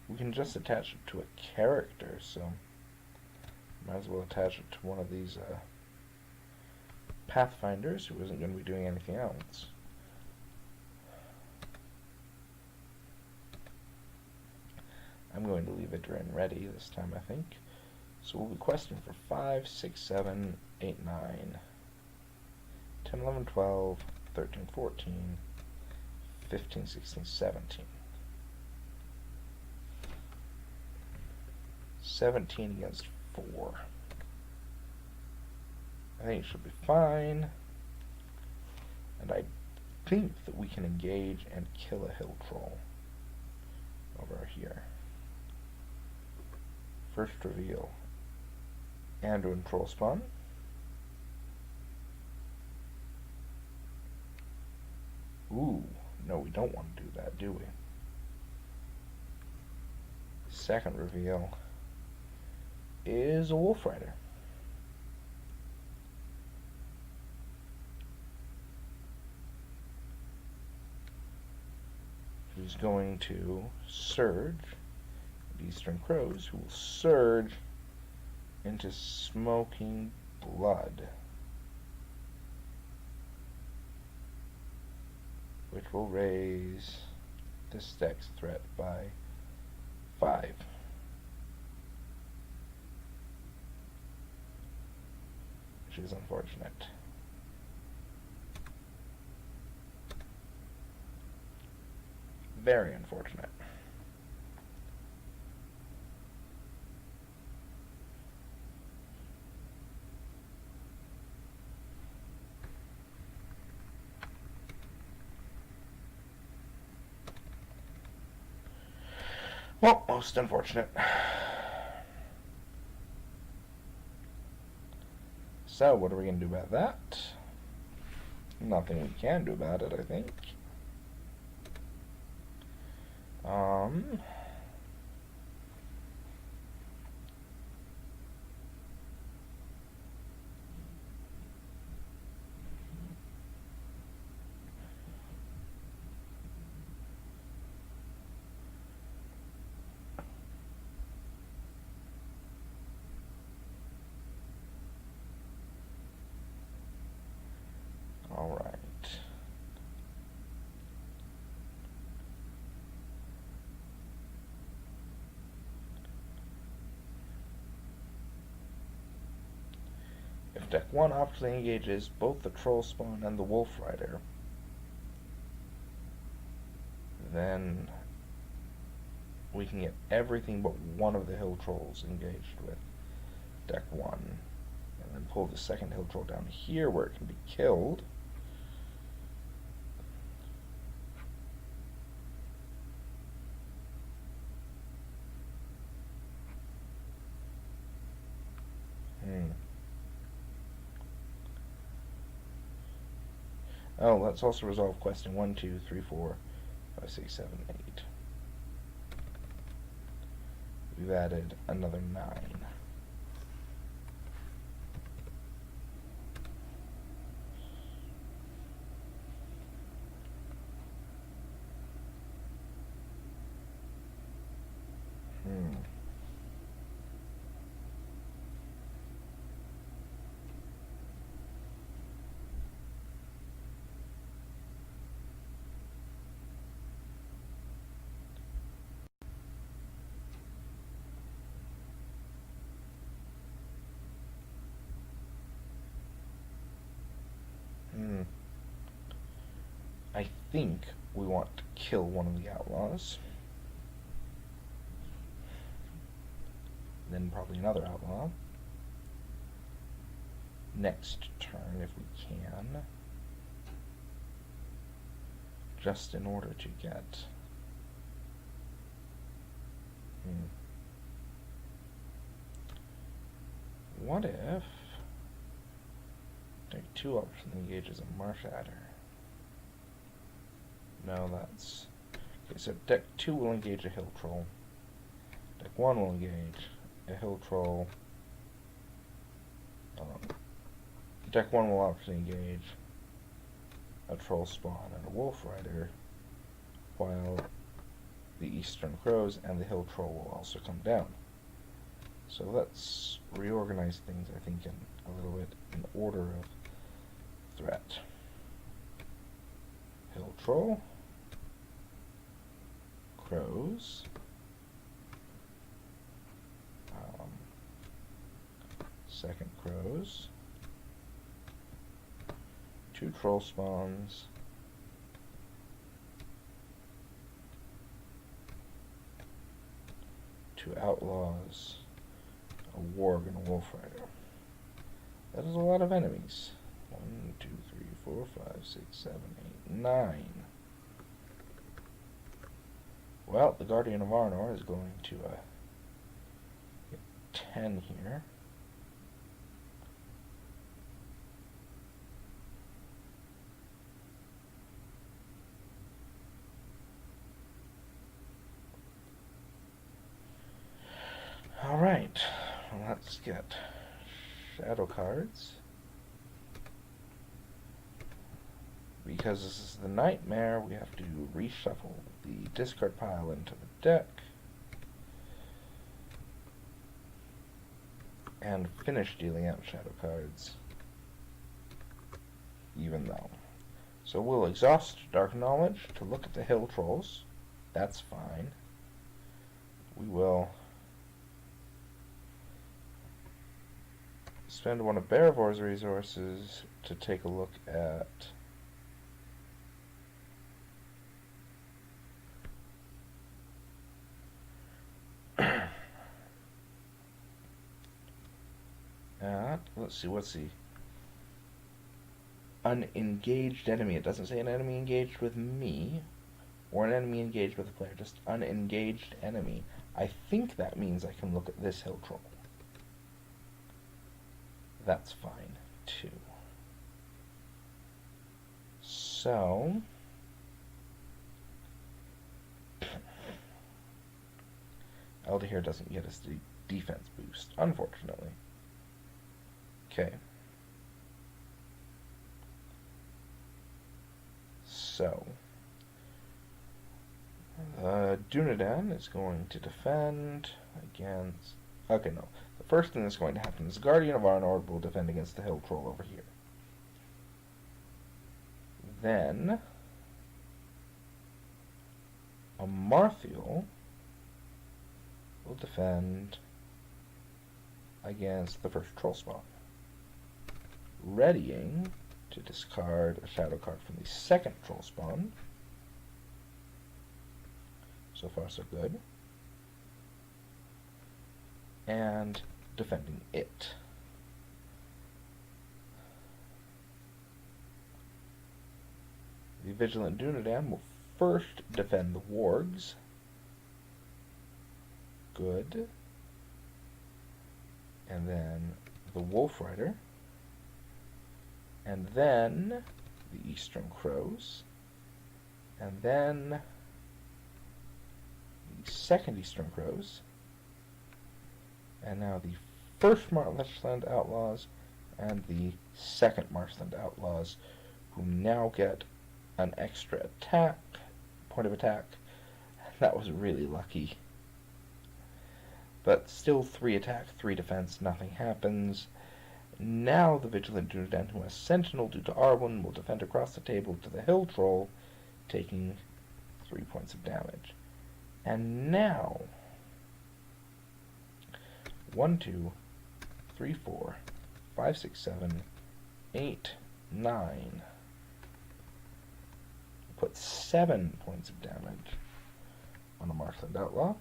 we can just attach it to a character, so might as well attach it to one of these Pathfinders who isn't going to be doing anything else. I'm going to leave Idrin ready this time, I think. So we'll be questing for 5, 6, 7, 8, 9, 10, 11, 12, 13, 14, 15, 16, 17. 17 against 4. I think it should be fine. And I think that we can engage and kill a hill troll over here. First reveal. Anduin troll spawn. Ooh, no, we don't want to do that, do we? Second reveal is a Wolf Rider. Who's going to surge the Eastern Crows, who will surge into Smoking Blood, which will raise this deck's threat by 5. Which is unfortunate. Very unfortunate. Well, most unfortunate. So, what are we going to do about that? Nothing we can do about it, I think. All right. If deck 1 optionally engages both the Troll Spawn and the Wolf Rider, then we can get everything but one of the Hill Trolls engaged with deck 1. And then pull the second Hill Troll down here where it can be killed. Oh, let's also resolve question 1, 2, 3, 4, 5, 6, 7, 8. We've added another 9. I think we want to kill one of the outlaws. Then probably another outlaw. Next turn, if we can. Just in order to get... What if... Deck 2 option engages a Marsh Adder? No, that's... Okay, so deck 2 will engage a Hill Troll. Deck 1 will engage a Hill Troll. Deck 1 will optionally engage a Troll Spawn and a Wolf Rider, while the Eastern Crows and the Hill Troll will also come down. So let's reorganize things, I think, in a little bit in order of threat. Hill Troll, Crows, second Crows, 2 Troll Spawns, two Outlaws, a Warg, and a Wolf Rider. That is a lot of enemies. 1, 2, 3, 4, 5, 6, 7, 8, 9. Well, the Guardian of Arnor is going to get 10 here. Alright, let's get shadow cards. Because this is the nightmare, we have to reshuffle the discard pile into the deck and finish dealing out shadow cards, even though. So we'll exhaust Dark Knowledge to look at the Hill Trolls. That's fine. We will spend one of Berevor's resources to take a look at at, let's see, what's the unengaged enemy? It doesn't say an enemy engaged with me or an enemy engaged with a player, just unengaged enemy. I think that means I can look at this hill troll. That's fine, too. So, Elder here doesn't get us the defense boost, unfortunately. Okay. So, Dunedain is going to defend against... Okay, no. The first thing that's going to happen is the Guardian of Arnor will defend against the hill troll over here. Then, a Marthiel will defend against the first troll spawn, readying to discard a shadow card from the second troll spawn. So far, so good. And defending it. The Vigilant Dunedain will first defend the wargs. Good. And then the Wolf Rider. And then the Eastern Crows. And then the second Eastern Crows. And now the first Marshland Outlaws and the second Marshland Outlaws, who now get an extra attack, point of attack. That was really lucky. But still 3 attack, 3 defense, nothing happens. Now the Vigilant Dunedain, who has Sentinel due to Arwen, will defend across the table to the Hill Troll, taking 3 points of damage. And now 1, 2, 3, 4, 5, 6, 7, 8, 9. Put 7 points of damage on a Marshland Outlaw.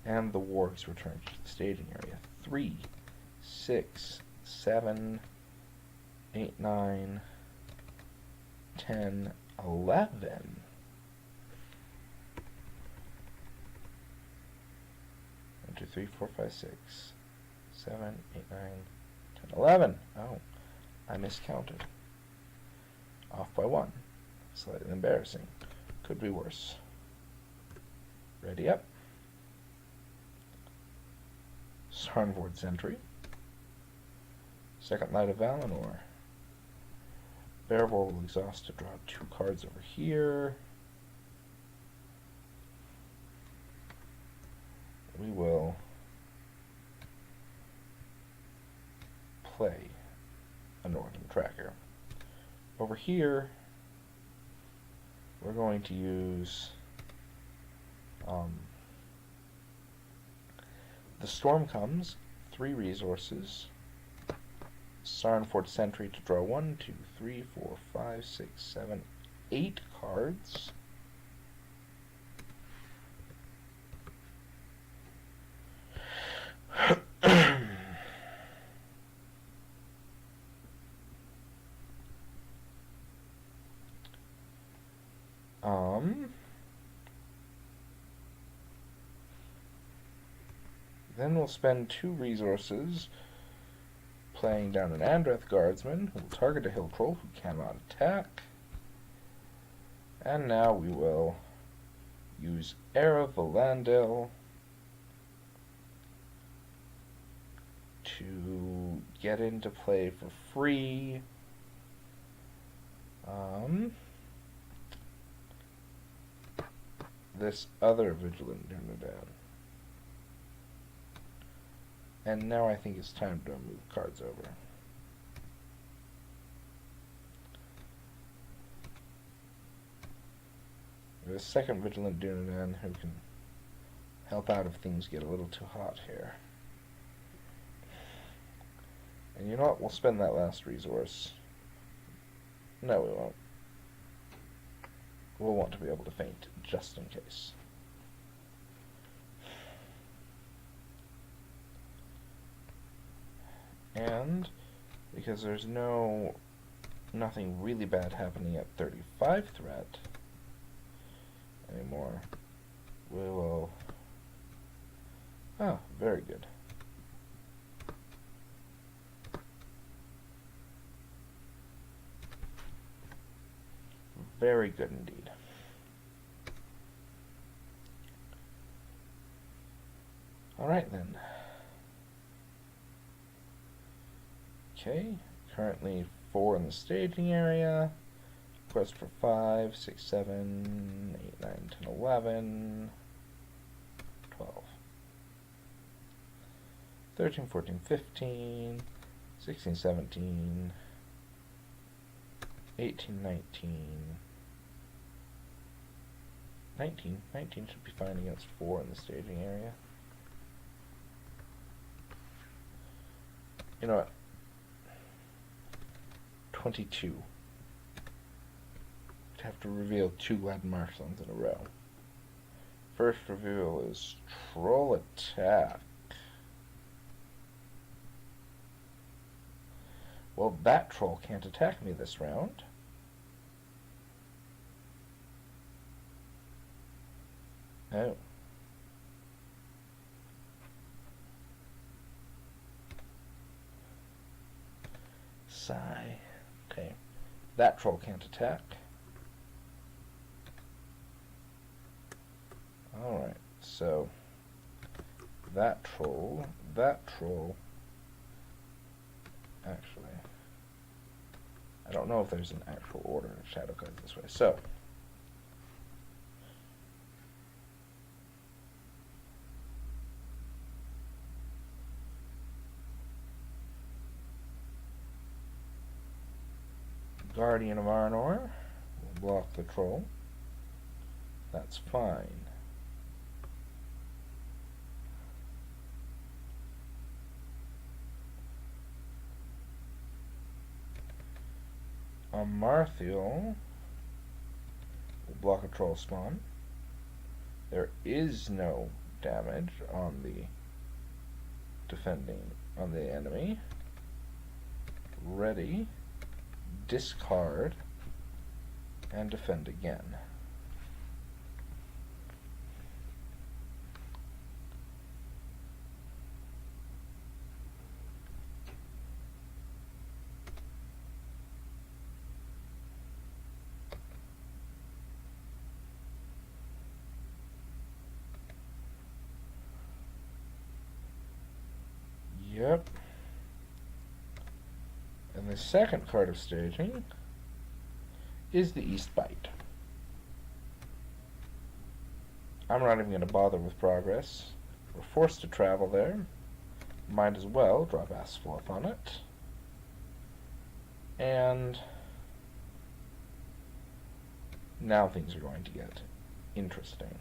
And the wargs return to the staging area. 3, 6, 7, 8, 9, 10, 11. 1, 2, 3, 4, 5, 6, 7, 8, 9, 10, 11. Oh, I miscounted. Off by 1. Slightly embarrassing. Could be worse. Ready up. Sarnvord Sentry. Second Light of Valinor. Bearvor will exhaust to draw 2 cards over here. We will play a Northern Tracker. Over here, we're going to use the Storm Comes, 3 resources. Sarnford Sentry to draw 1, 2, 3, 4, 5, 6, 7, 8 cards. Then we'll spend 2 resources playing down an Andreth Guardsman who will target a Hill Troll who cannot attack. And now we will use Era Valandel to get into play for free. This other Vigilant Dunedain. And now I think it's time to move cards over. There's a second Vigilant Dunedain who can help out if things get a little too hot here. And you know what? We'll spend that last resource. No, we won't. We'll want to be able to feint, just in case. And because there's nothing really bad happening at 35 threat anymore, we will... Oh, very good. Very good indeed. Alright then. Okay, currently 4 in the staging area. Quest for 5, 6, 7, 8, 9, 10, 11, 12. 13, 14, 15, 16, 17, 18, 19. 19 should be fine against 4 in the staging area. You know what? 22. I'd have to reveal 2 Latin Marshlands in a row. First reveal is Troll Attack. Well, that troll can't attack me this round. Oh. Sigh. Okay. That troll can't attack. Alright, so that troll, actually, I don't know if there's an actual order of shadow cards this way, so Guardian of Arnor will block the troll. That's fine. Amarthiel will block a troll spawn. There is no damage on the enemy. Ready, discard, and defend again. Yep. And the second card of staging is the East Bite. I'm not even going to bother with progress. We're forced to travel there. Might as well drop Asphalt on it. And now things are going to get interesting.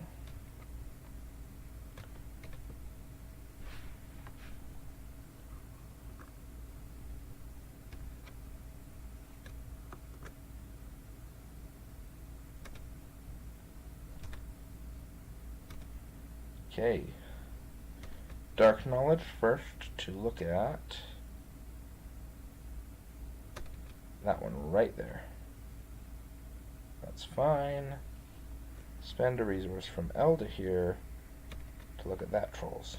Okay, Dark Knowledge first to look at. That one right there. That's fine. Spend a resource from Eldahir to look at that trolls.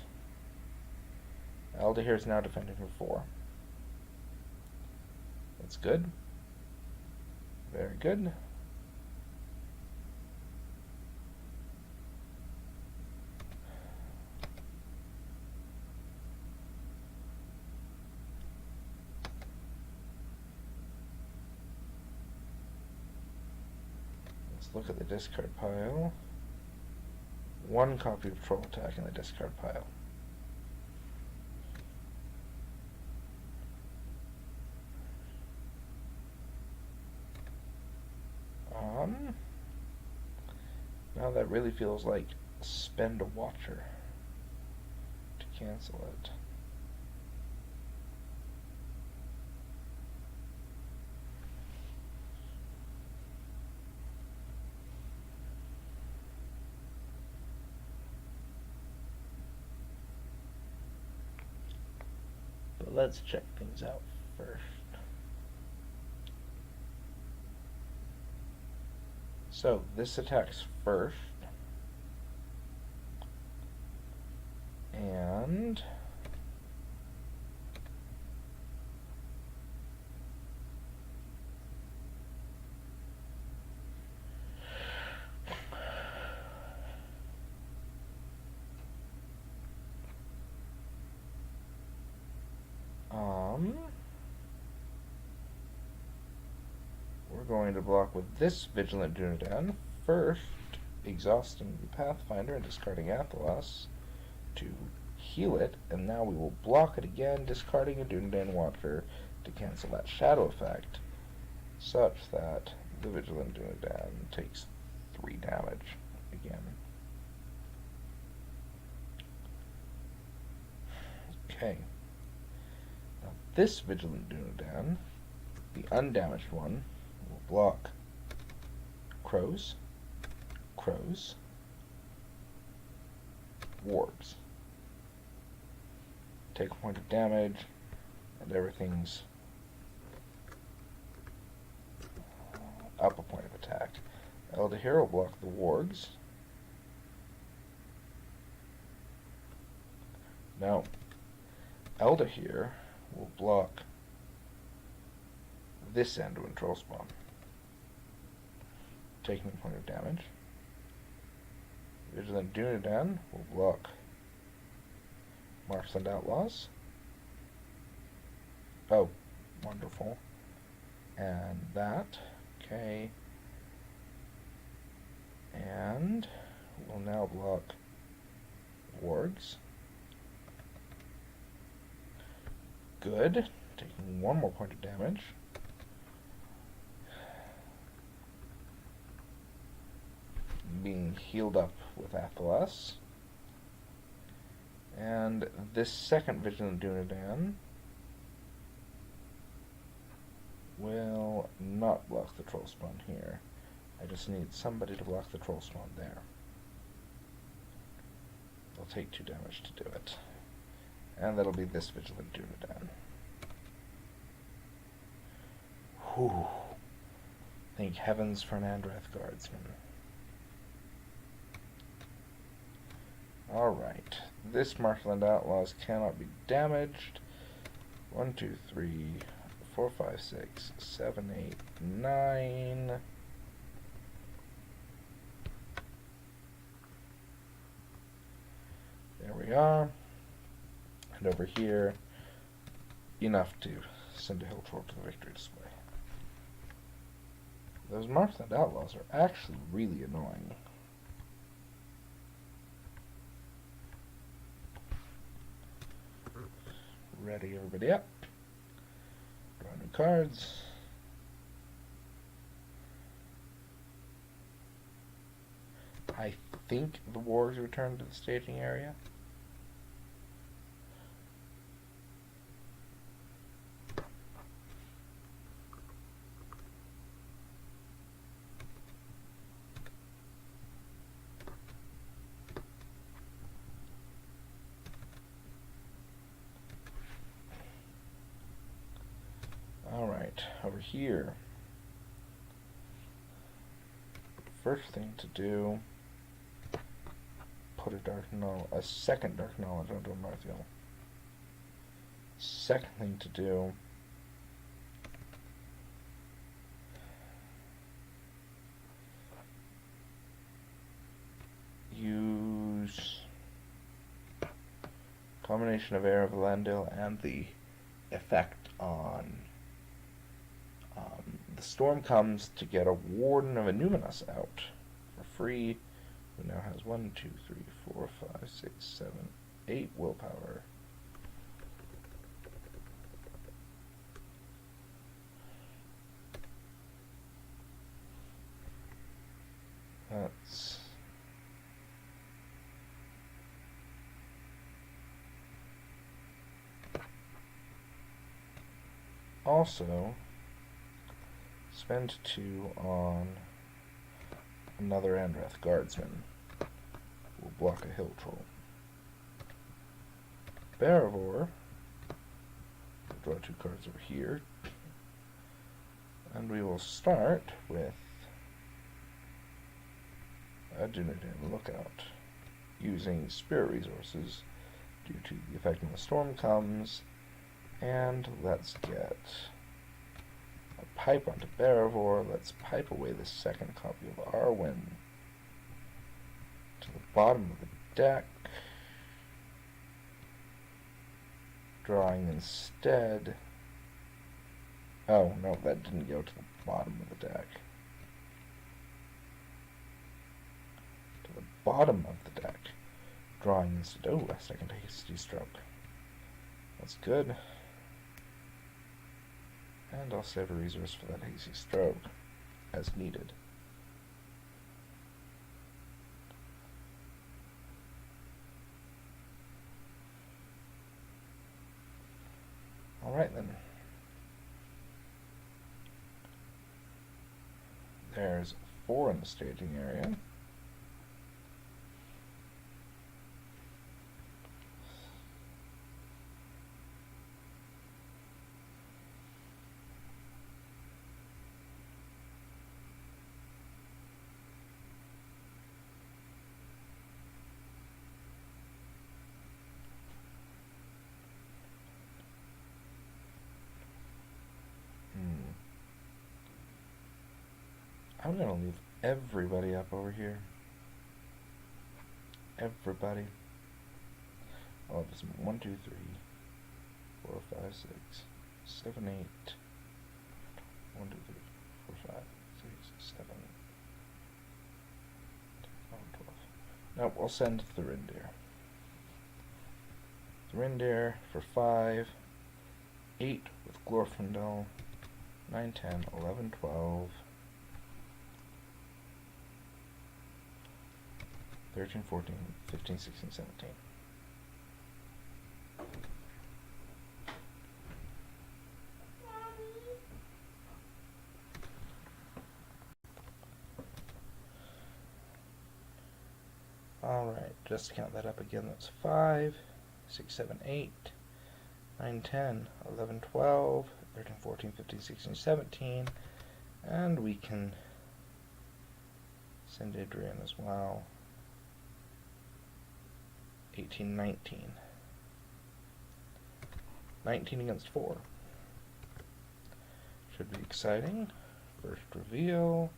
Eldahir is now defending for 4. That's good. Very good. Look at the discard pile. 1 copy of Troll Attack in the discard pile. Now that really feels like spend a Watcher to cancel it. let's check things out first. So this attacks first, and we're going to block with this Vigilant Dunedain, first exhausting the Pathfinder and discarding Athelas to heal it, and now we will block it again, discarding a Dunedain Watcher to cancel that shadow effect, such that the Vigilant Dunedain takes 3 damage again. Okay. Now this Vigilant Dunedain, the undamaged one, will block crows, wargs. Take a point of damage, and everything's up a point of attack. Eldahir will block the wargs. No. Eldahir will block this Anduin troll spawn, taking a point of damage. Vigilant Dunedain will block Marshland Outlaws. Oh, wonderful. And that, okay. And we'll now block wargs. Good. Taking 1 more point of damage. Being healed up with Athelas. And this second Vigilant Dunedain will not block the troll spawn here. I just need somebody to block the troll spawn there. They'll take 2 damage to do it. And that'll be this Vigilant Dunedain. Whew. Thank heavens for an Andrath Guardsman. Alright. This Marshland Outlaws cannot be damaged. 1, 2, 3, 4, 5, 6, 7, 8, 9. There we are. And over here, enough to send a hill troll to the victory display. Those Marshland Outlaws are actually really annoying. Ready, everybody up. Draw new cards. I think the wargs return to the staging area. Alright, over here. First thing to do, put a second Dark Knowledge onto a Marthiel. Second thing to do, use combination of Air of Elendil and the effect on the storm comes to get a Warden of Innuminus out for free, who now has 1, 2, 3, 4, 5, 6, 7, 8 willpower. That's also spend 2 on another Andrath Guardsman. We'll block a hill troll. Barivor draw 2 cards over here. And we will start with a Journey Along the Lookout, using spirit resources due to the effect when the storm comes. And let's get a pipe onto Barivor. Let's pipe away the second copy of Arwen to the bottom of the deck, drawing instead. Oh, no, that didn't go to the bottom of the deck. To the bottom of the deck, drawing instead. Oh, a second hasty stroke. That's good. And I'll save a resource for that hasty stroke, as needed. Alright then. There's 4 in the staging area. I'm going to leave everybody up over here. Everybody. I'll have some 1, 2, 3, 4, 5, 6, 7, 8. 1, 2, 3, 4, 5, 6, 7, 10, 12. Nope, we'll send Thrindir. Thrindir for 5. 8 with Glorfindel. 9, 10, 11, 12. 13, 14, 15, 16, 17. Alright, just to count that up again, that's 5, 6, 7, 8, 9, 10, 11, 12, 13, 14, 15, 16, 17, and we can send Adrian as well. 18, 19. 19 against 4. Should be exciting. First reveal,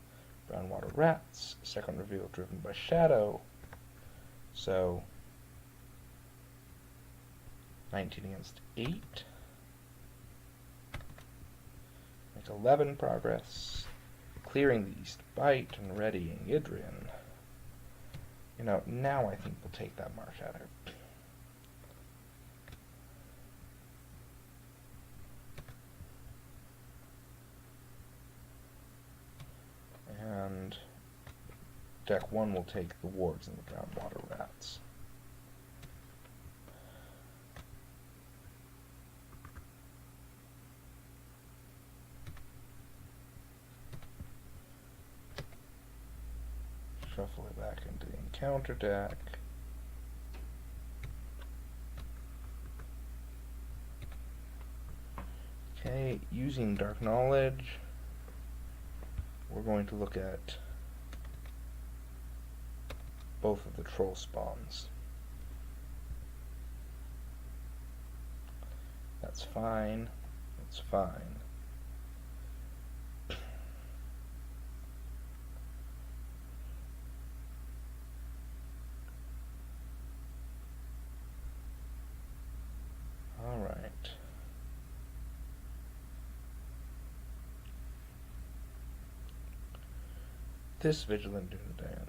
Brownwater Rats. Second reveal, Driven by Shadow. So, 19 against 8. Make 11 progress. Clearing the East Bite and readying Idrian. You know, now I think we'll take that Marsh Adder. And deck 1 will take the Wargs and the Brownwater Rats. Shuffle it back into the encounter deck. Okay, using Dark Knowledge, we're going to look at both of the troll spawns. That's fine. That's fine. Alright. This Vigilant Dunedain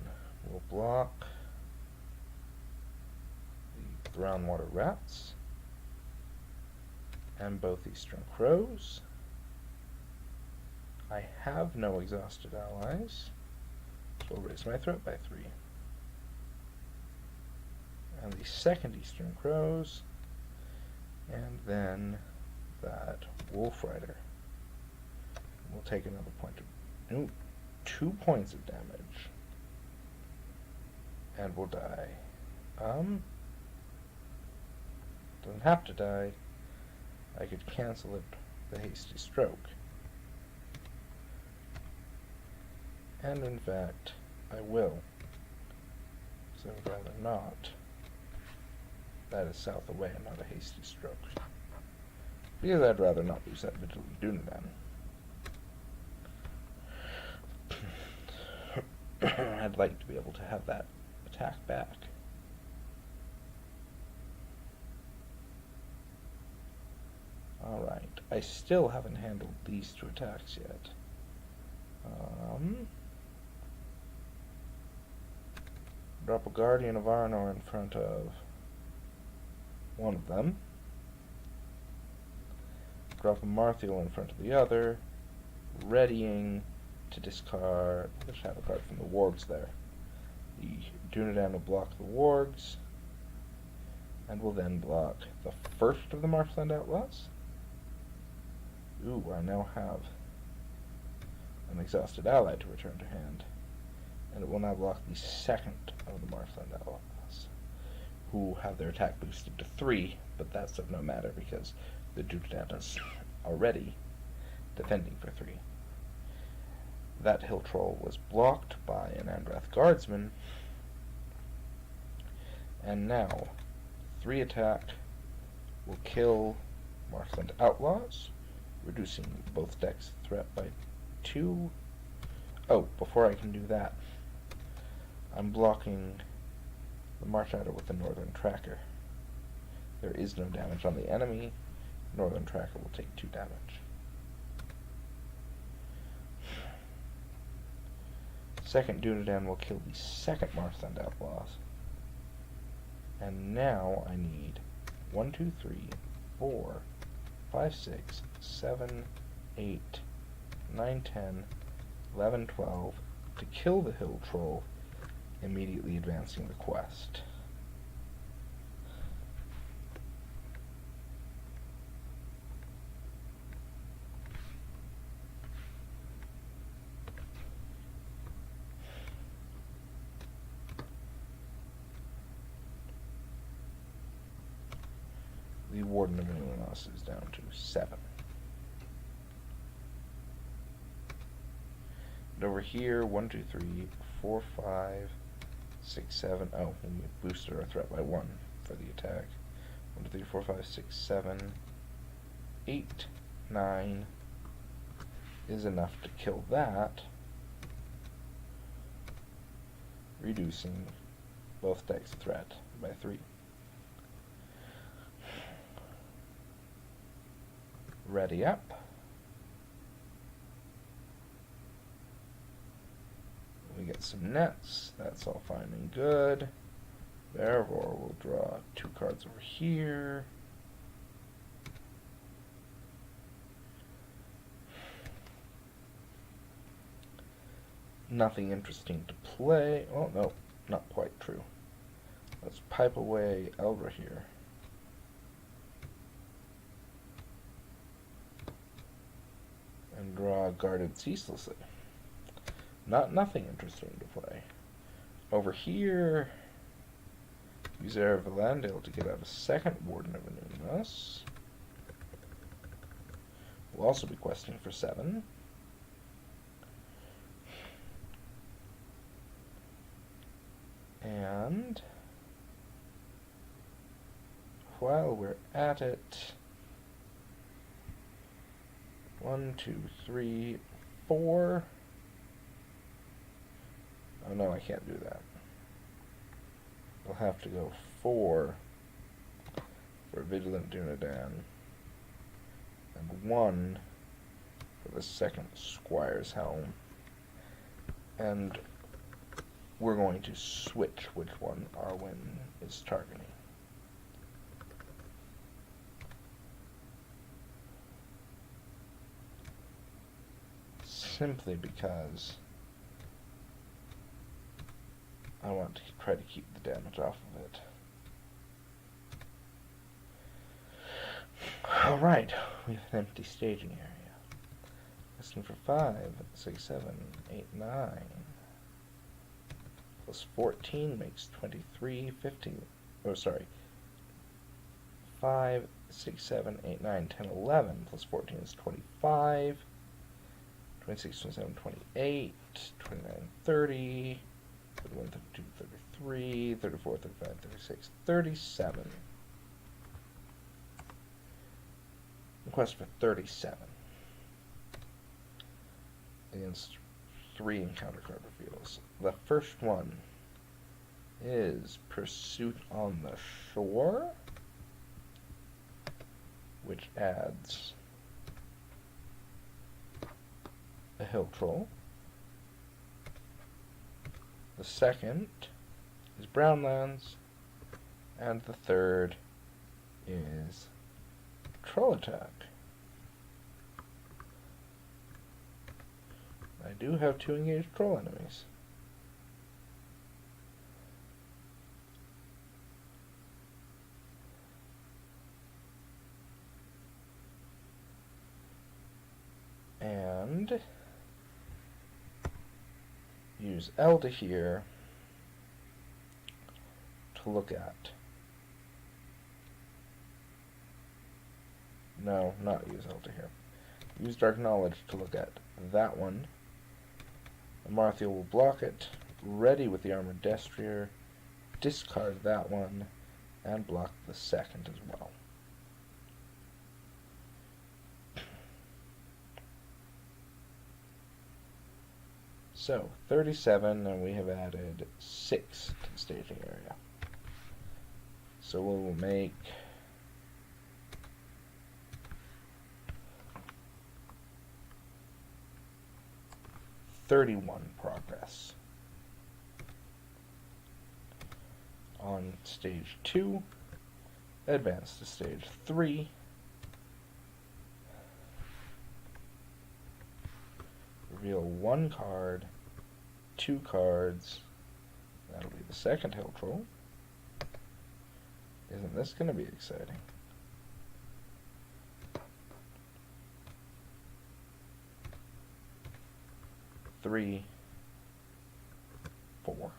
will block the Brownwater Rats and both Eastern Crows. I have no exhausted allies, so I'll raise my threat by 3. And the second Eastern Crows, and then that Wolf Rider will take another point of... Ooh, 2 points of damage. And will die. Doesn't have to die. I could cancel it with a hasty stroke. And in fact, I will. So I would rather not. That is south away and not a hasty stroke. Because I'd rather not lose that Vigilant Dunedain. I'd like to be able to have that attack back. Alright, I still haven't handled these two attacks yet. Drop a Guardian of Arnor in front of one of them. Drop a Marthiel in front of the other, readying to discard the shadow card from the wargs there. The Dunedain will block the wargs, and will then block the first of the Marshland Outlaws. Ooh, I now have an exhausted ally to return to hand, and it will now block the second of the Marshland Outlaws, who have their attack boosted to 3, but that's of no matter because the Dunedain is already defending for 3. That hill troll was blocked by an Andrath guardsman, and now 3 attack will kill Marshland Outlaws, reducing both decks' threat by 2. Oh, before I can do that, I'm blocking the Marsh Adder with the Northern Tracker. There is no damage on the enemy. Northern Tracker will take 2 damage. Second Dunedain will kill the second Marshland Outlaws. And now I need 1, 2, 3, 4, 5, 6, 7, 8, 9, 10, 11, 12 to kill the hill troll, immediately advancing the quest. The Warden of Anduin is down to 7. And over here, 1, 2, 3, 4, 5, 6, 7. Oh, we boosted our threat by 1 for the attack. 1, 2, 3, 4, 5, 6, 7, 8, 9 is enough to kill that, reducing both decks' threat by 3. Ready up. We get some nets. That's all fine and good. Therefore, we'll draw 2 cards over here. Nothing interesting to play. Oh, no, not quite true. Let's pipe away Eldra here. And draw Guarded Ceaselessly. Nothing interesting to play. Over here, use Air of Valandale to get out a second Warden of Anduin. We'll also be questing for 7. And while we're at it, 1, 2, 3, 4. Oh no, I can't do that. I'll have to go 4 for Vigilant Dunedain, and 1 for the second Squire's Helm. And we're going to switch which one Arwen is targeting. Simply because I want to try to keep the damage off of it. Alright, we have an empty staging area. Asking for 5, 6, 7, 8, 9. Plus 14 makes 23, 15. Oh, sorry. 5, 6, 7, 8, 9, 10, 11. Plus 14 is 25. 26, 27, 28, 29, 30, 31, 32, 33, 34, 35, 36, 37. Request for 37. Against 3 encounter card reveals. The first one is Pursuit on the Shore, which adds a hill troll. The second is Brownlands, and the third is Troll Attack. I do have 2 engaged troll enemies. And use L to here to look at. No, not use L to here. Use Dark Knowledge to look at that one. Amarthiel will block it, ready with the Armored Destrier, discard that one, and block the second as well. So, 37, and we have added 6 to the staging area. So we'll make 31 progress. On stage 2, advance to stage 3. Reveal 1 card, 2 cards. That'll be the second hill troll. Isn't this going to be exciting? Three, 4.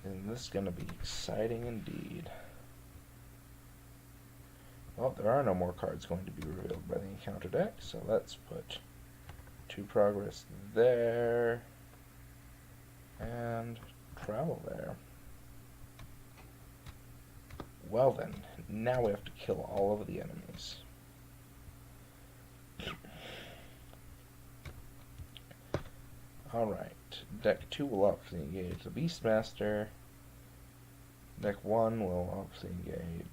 Isn't this going to be exciting indeed? Well, there are no more cards going to be revealed by the encounter deck, so let's put 2 progress there and travel there. Well then, now we have to kill all of the enemies. Alright, deck 2 will obviously engage the Beastmaster. Deck 1 will obviously engage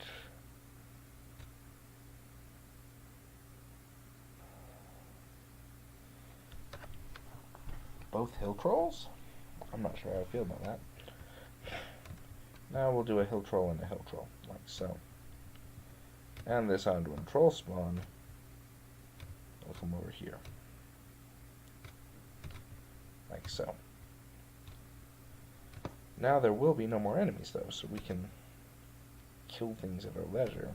both hill trolls? I'm not sure how I feel about that. Now we'll do a hill troll and a hill troll, like so. And this Anduin troll spawn will come over here. Like so. Now there will be no more enemies though, so we can kill things at our leisure.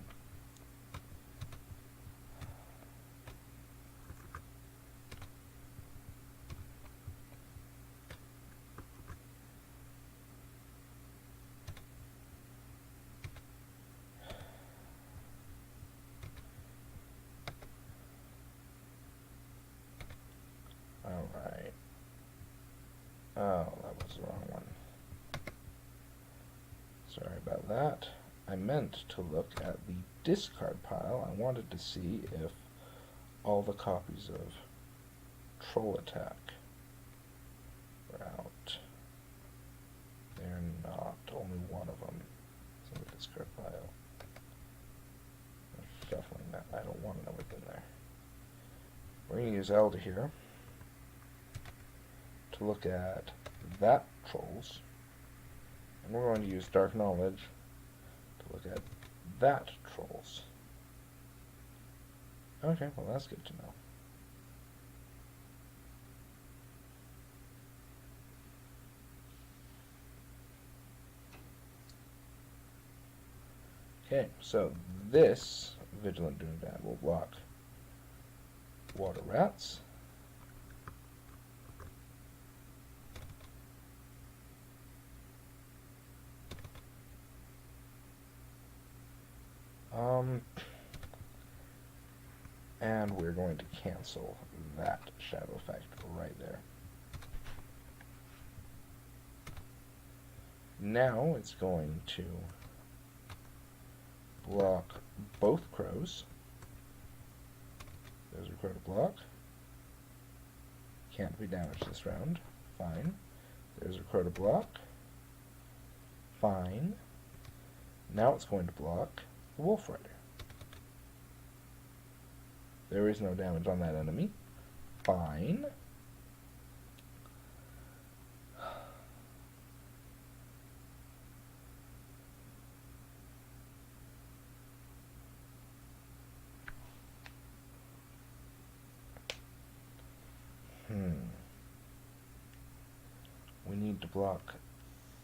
Alright. Oh, that was the wrong one. Sorry about that. I meant to look at the discard pile. I wanted to see if all the copies of Troll Attack were out. They're not. Only one of them is in the discard pile. I'm shuffling that. I don't want everything there. We're going to use Elder here to look at that trolls, and we're going to use Dark Knowledge to look at that trolls. Okay, well that's good to know. Okay, so this Vigilant Doomdad will block Water Rats. And we're going to cancel that shadow effect right there. Now it's going to block both crows. There's a crow to block. Can't be damaged this round. Fine. There's a crow to block. Fine. Now it's going to block the Wolf Rider. There is no damage on that enemy. Fine. We need to block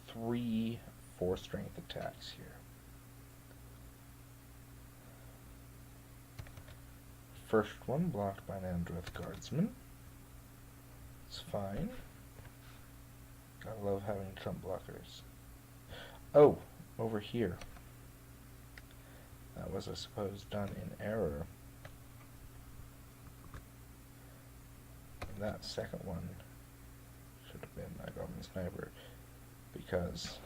3 4-strength attacks here. First one blocked by an Andreth Guardsman. It's fine. I love having trump blockers. Oh, over here. That was, I suppose, done in error. And that second one should have been my Goblin Sniper, because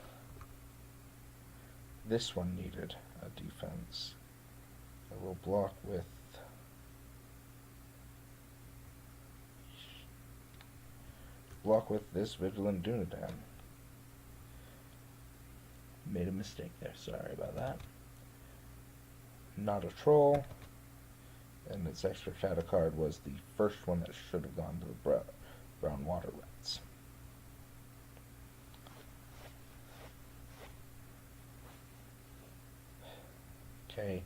this one needed a defense. I will block with this Vigilant Dunedain. Made a mistake there, sorry about that. Not a troll, and its extra shadow card was the first one that should have gone to the brown water rats. Okay,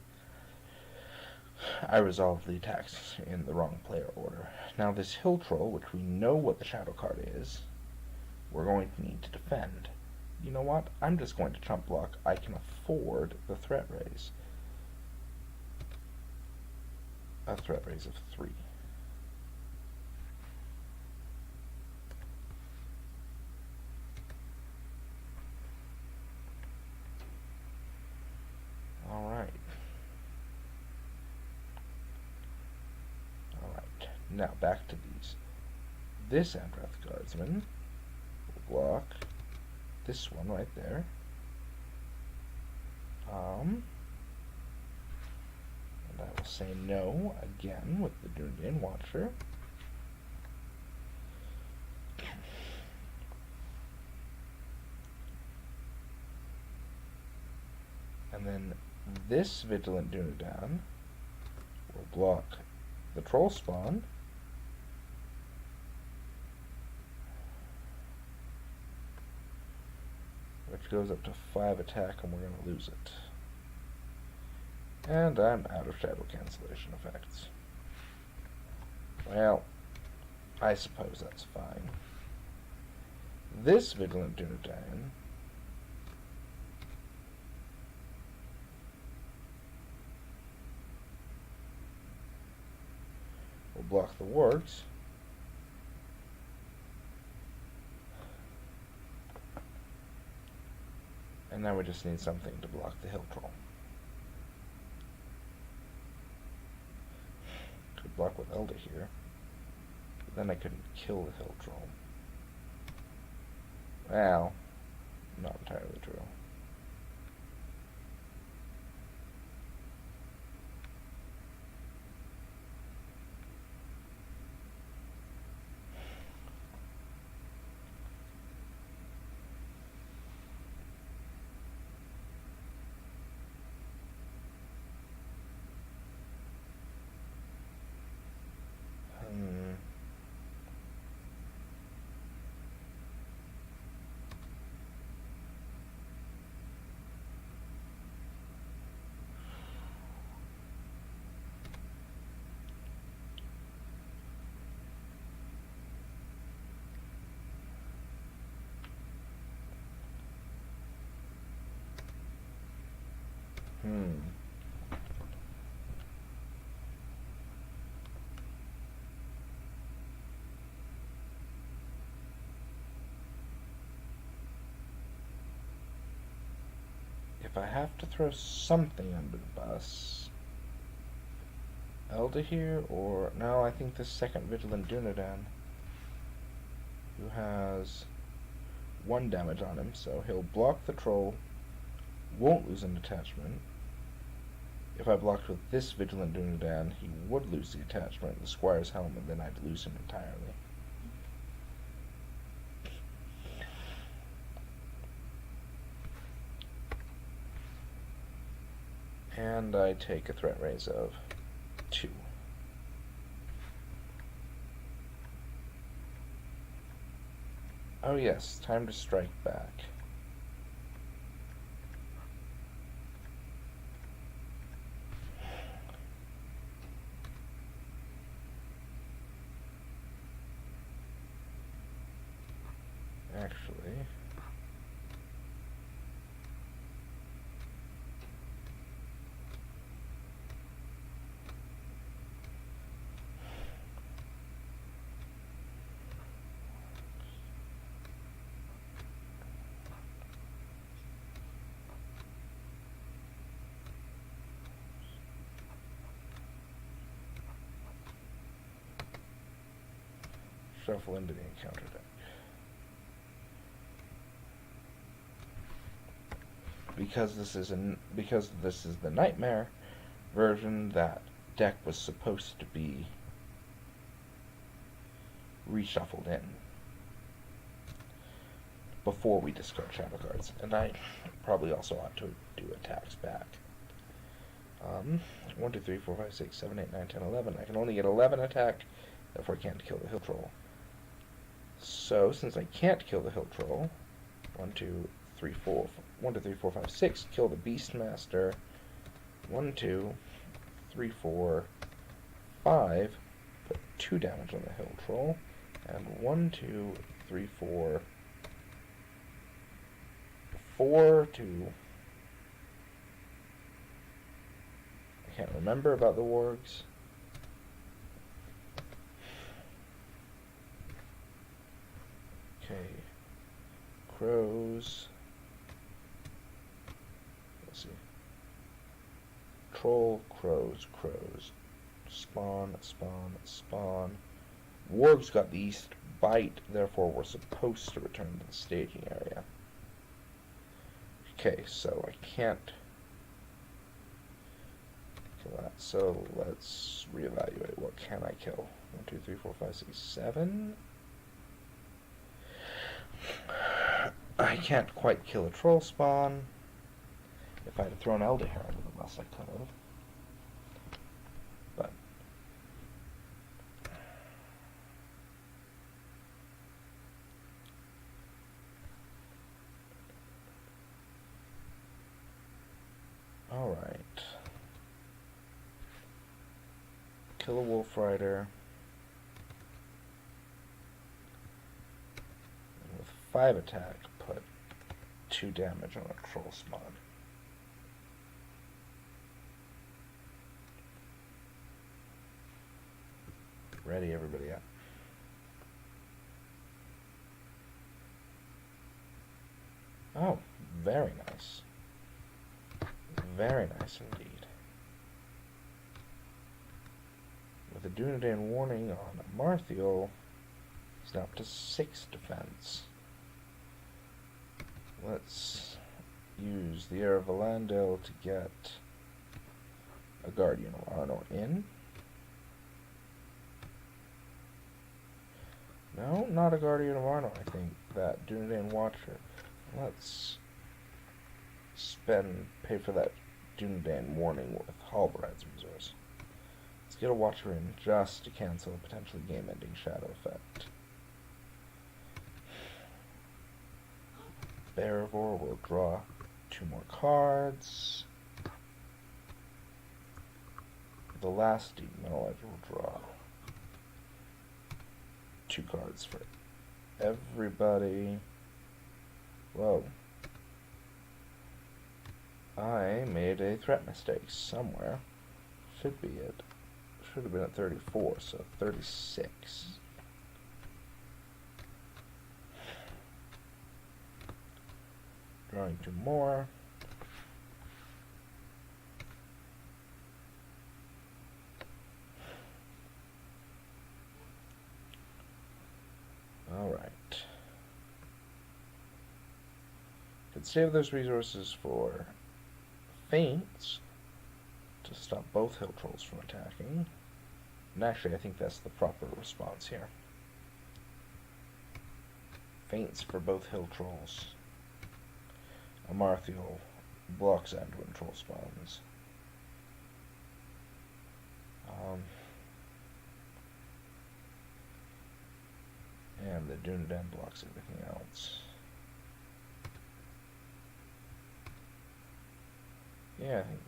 I resolved the attacks in the wrong player order. Now this hill troll, which we know what the shadow card is, we're going to need to defend. You know what? I'm just going to chump block. I can afford the threat raise. A threat raise of 3. Alright. Now back to these. This Andreth Guardsman will block this one right there. And I will say no again with the Dunedain Watcher. And then this Vigilant Dunedain will block the Troll Spawn. Which goes up to 5 attack, and we're going to lose it. And I'm out of shadow cancellation effects. Well, I suppose that's fine. This Vigilant Dunedain will block the wargs. And now we just need something to block the hill troll. Could block with Elder here, but then I couldn't kill the hill troll. Well, not entirely true. If if I have to throw something under the bus, Elda here, or no, I think the second Vigilant Dunedain, who has 1 damage on him, so he'll block the troll, won't lose an attachment. If I blocked with this Vigilant Dunedain, he would lose the attachment, the Squire's Helm, and then I'd lose him entirely. And I take a threat raise of 2. Oh yes, time to strike back. Actually, shuffle into the encounter deck. Because this is the Nightmare version, that deck was supposed to be reshuffled in before we discard shadow cards, and I probably also ought to do attacks back. 1, 2, 3, 4, 5, 6, 7, 8, 9, 10, 11. I can only get 11 attack, therefore I can't kill the Hill Troll. So, since I can't kill the Hill Troll, 1, 2, 3, 4, 5, 6, kill the Beastmaster. 1, 2, 3, 4, 5, put 2 damage on the Hill Troll, and 1, 2, 3, 4, 4 to... I can't remember about the wargs. Okay. Crows. Let's see. Troll, crows, crows. Spawn, spawn, spawn. Wargs got the East Bite, therefore we're supposed to return to the staging area. Okay, so I can't kill that. So let's reevaluate. What can I kill? 1, 2, 3, 4, 5, 6, 7. I can't quite kill a troll spawn. If I had thrown Eldaher under the bus, I could have. But all right. Kill a Wolf Rider. And with 5 attack, put 2 damage on a troll spawn. Ready, everybody up. Oh, very nice. Very nice indeed. With a Dunedain warning on Marthiel, he's now up to 6 defense. Let's use the Heir of Valandil to get a Guardian of Arnor in. No, not a Guardian of Arnor, I think. That Dunedain Watcher. Let's pay for that Dunedain warning with Halberad's resource. Let's get a Watcher in just to cancel a potentially game-ending shadow effect. Bearivore will draw 2 more cards. The last Deep Metal Edge will draw 2 cards for everybody. Whoa. I made a threat mistake somewhere. Should be it. Should have been at 34, so 36. Drawing 2 more. But save those resources for feints to stop both hill trolls from attacking. And actually, I think that's the proper response here. Feints for both hill trolls. Amarthiel blocks Anduin troll spawns. And the Dunedain blocks everything else. Yeah, I think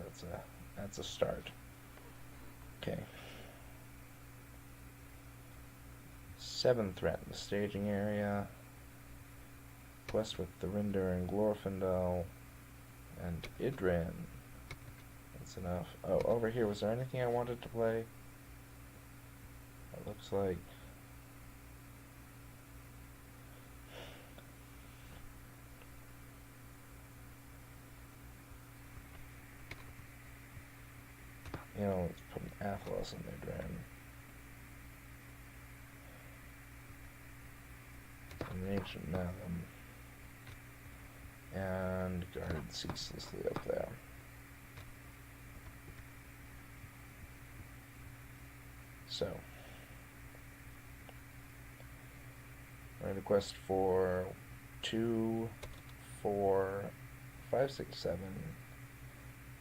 that's a start. Okay. 7 threat in the staging area. Quest with Tharinder and Glorfindel and Idran. That's enough. Oh, over here, was there anything I wanted to play? It looks like... You know, let's put an Athelos in Idran. An Ancient Malum. And guarded ceaselessly up there. So, we're going to quest for 2, 4, 5, 6, 7,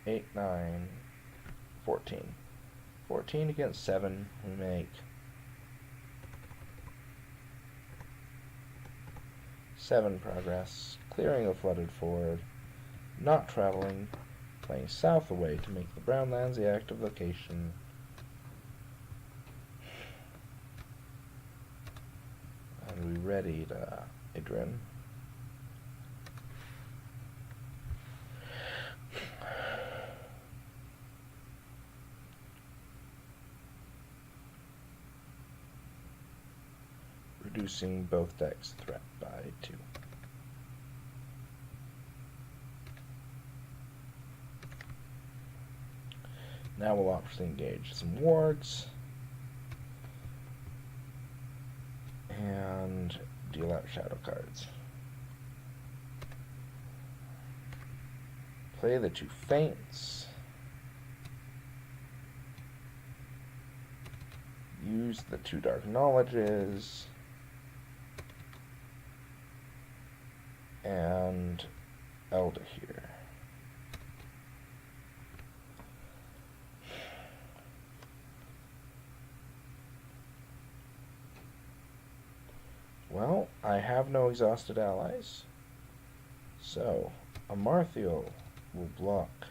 8, 9, 14. 14 against 7, we make 7 progress, clearing a flooded ford, not traveling, playing south away to make the Brownlands the active location, and we readied Idrin. Reducing both decks' threat by 2. Now we'll optionally engage some wargs and deal out shadow cards. Play the 2 feints. Use the 2 dark knowledges. And Elder here. Well, I have no exhausted allies, so Amarthiel will block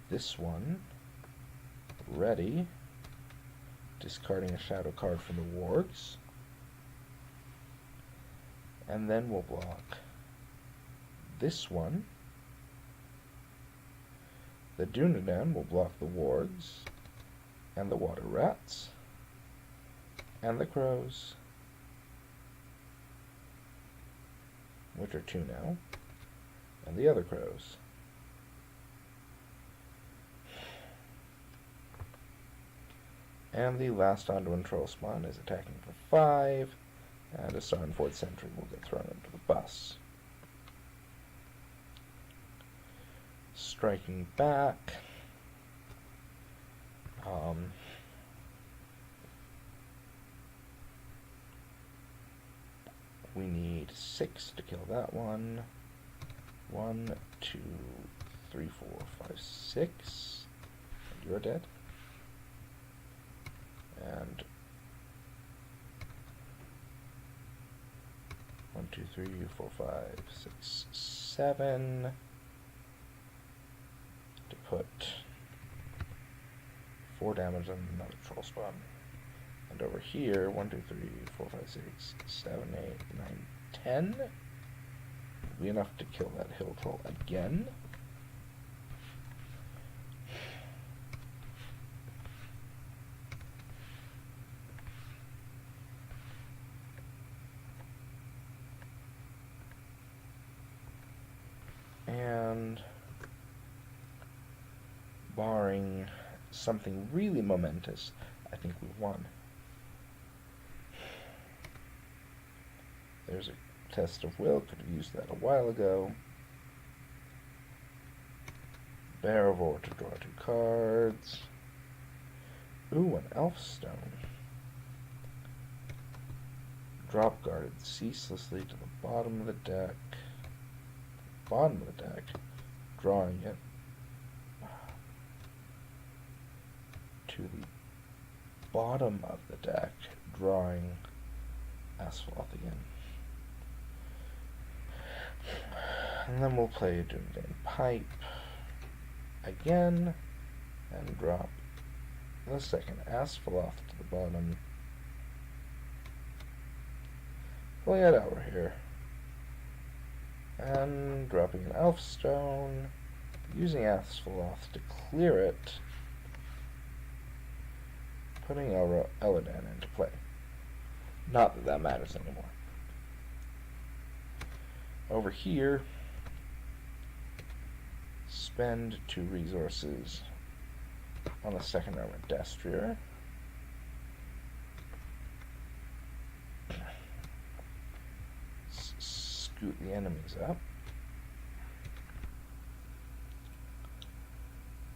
this one, ready, discarding a shadow card from the wargs, and then we'll block this one. The Dunedain will block the wargs, and the water rats, and the crows, which are 2 now, and the other crows. And the last Anduin troll spawn is attacking for 5, and a Sarnford sentry will get thrown into the bus. Striking back. We need 6 to kill that one. 1, 2, 3, 4, 5, 6. And you're dead. And 1, 2, 3, 4, 5, 6, 7. To put 4 damage on another troll spawn. And over here, 1, 2, 3, 4, 5, 6, 7, 8, 9, 10. Will be enough to kill that hill troll again. And barring something really momentous, I think we've won. There's a test of will, could have used that a while ago. Bearivore to draw 2 cards. Ooh, an Elf Stone. Drop guarded ceaselessly to the bottom of the deck. Bottom of the deck. Drawing it to the bottom of the deck. Drawing Asphalth again. And then we'll play a Dunedain Pipe again and drop the second Asphalth to the bottom. Play it over here. And dropping an Elf Stone, using Asphalth to clear it, putting Elladan into play. Not that that matters anymore. Over here, spend 2 resources on the second Armored Destrier. Scoot the enemies up.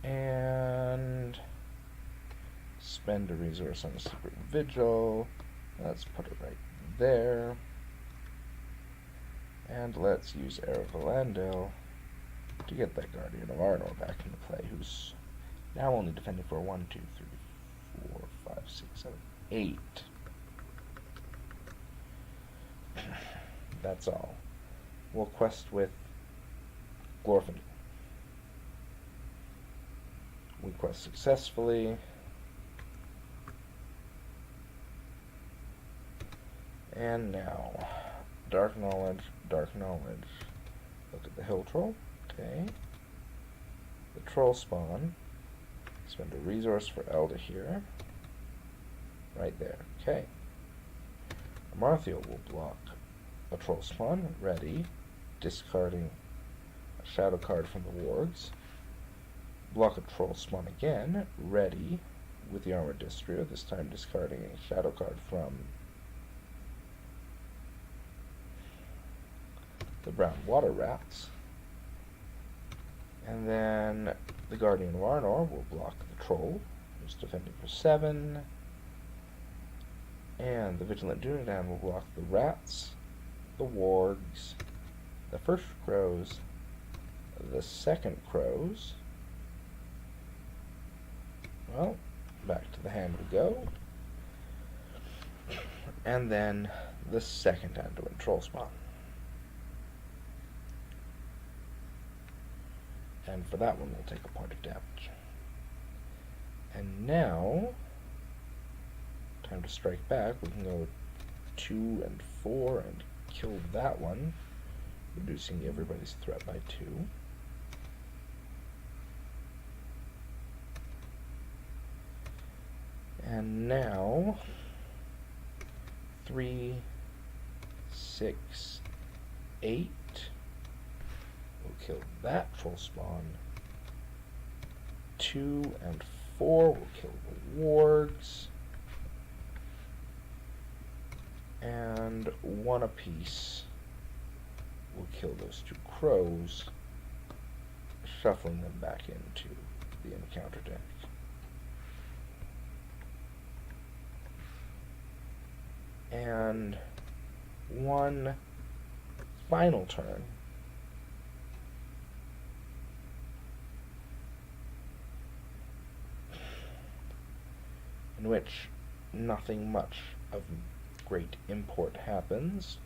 And spend a resource on the Secret Vigil. Let's put it right there. And let's use Heir of Valandil to get that Guardian of Arnor back into play, who's now only defending for 1, 2, 3, 4, 5, 6, 7, 8. That's all. We'll quest with Glorfindel. We quest successfully. And now, Dark Knowledge, Dark Knowledge. Look at the Hill Troll. Okay. The Troll Spawn. Spend a resource for Elda here. Right there. Okay. Amarthiel will block a Troll Spawn. Ready. Discarding a shadow card from the wargs. Block a Troll Spawn again. Ready. With the Armored Destrier. This time discarding a shadow card from the brown water rats. And then the Guardian of Arnor will block the Troll, who's defending for 7. And the Vigilant Dunedain will block the rats, the wargs, the first crows, the second crows. Well, back to the hand we go. And then the second Anduin Troll Spawn. And for that one, we'll take a point of damage. And now, time to strike back. We can go 2 and 4 and kill that one, reducing everybody's threat by 2. And now, 3, 6, 8. We'll kill that Troll Spawn. 2 and 4 will kill the wargs. And 1 apiece will kill those 2 crows, shuffling them back into the encounter deck. And 1 final turn in which nothing much of great import happens.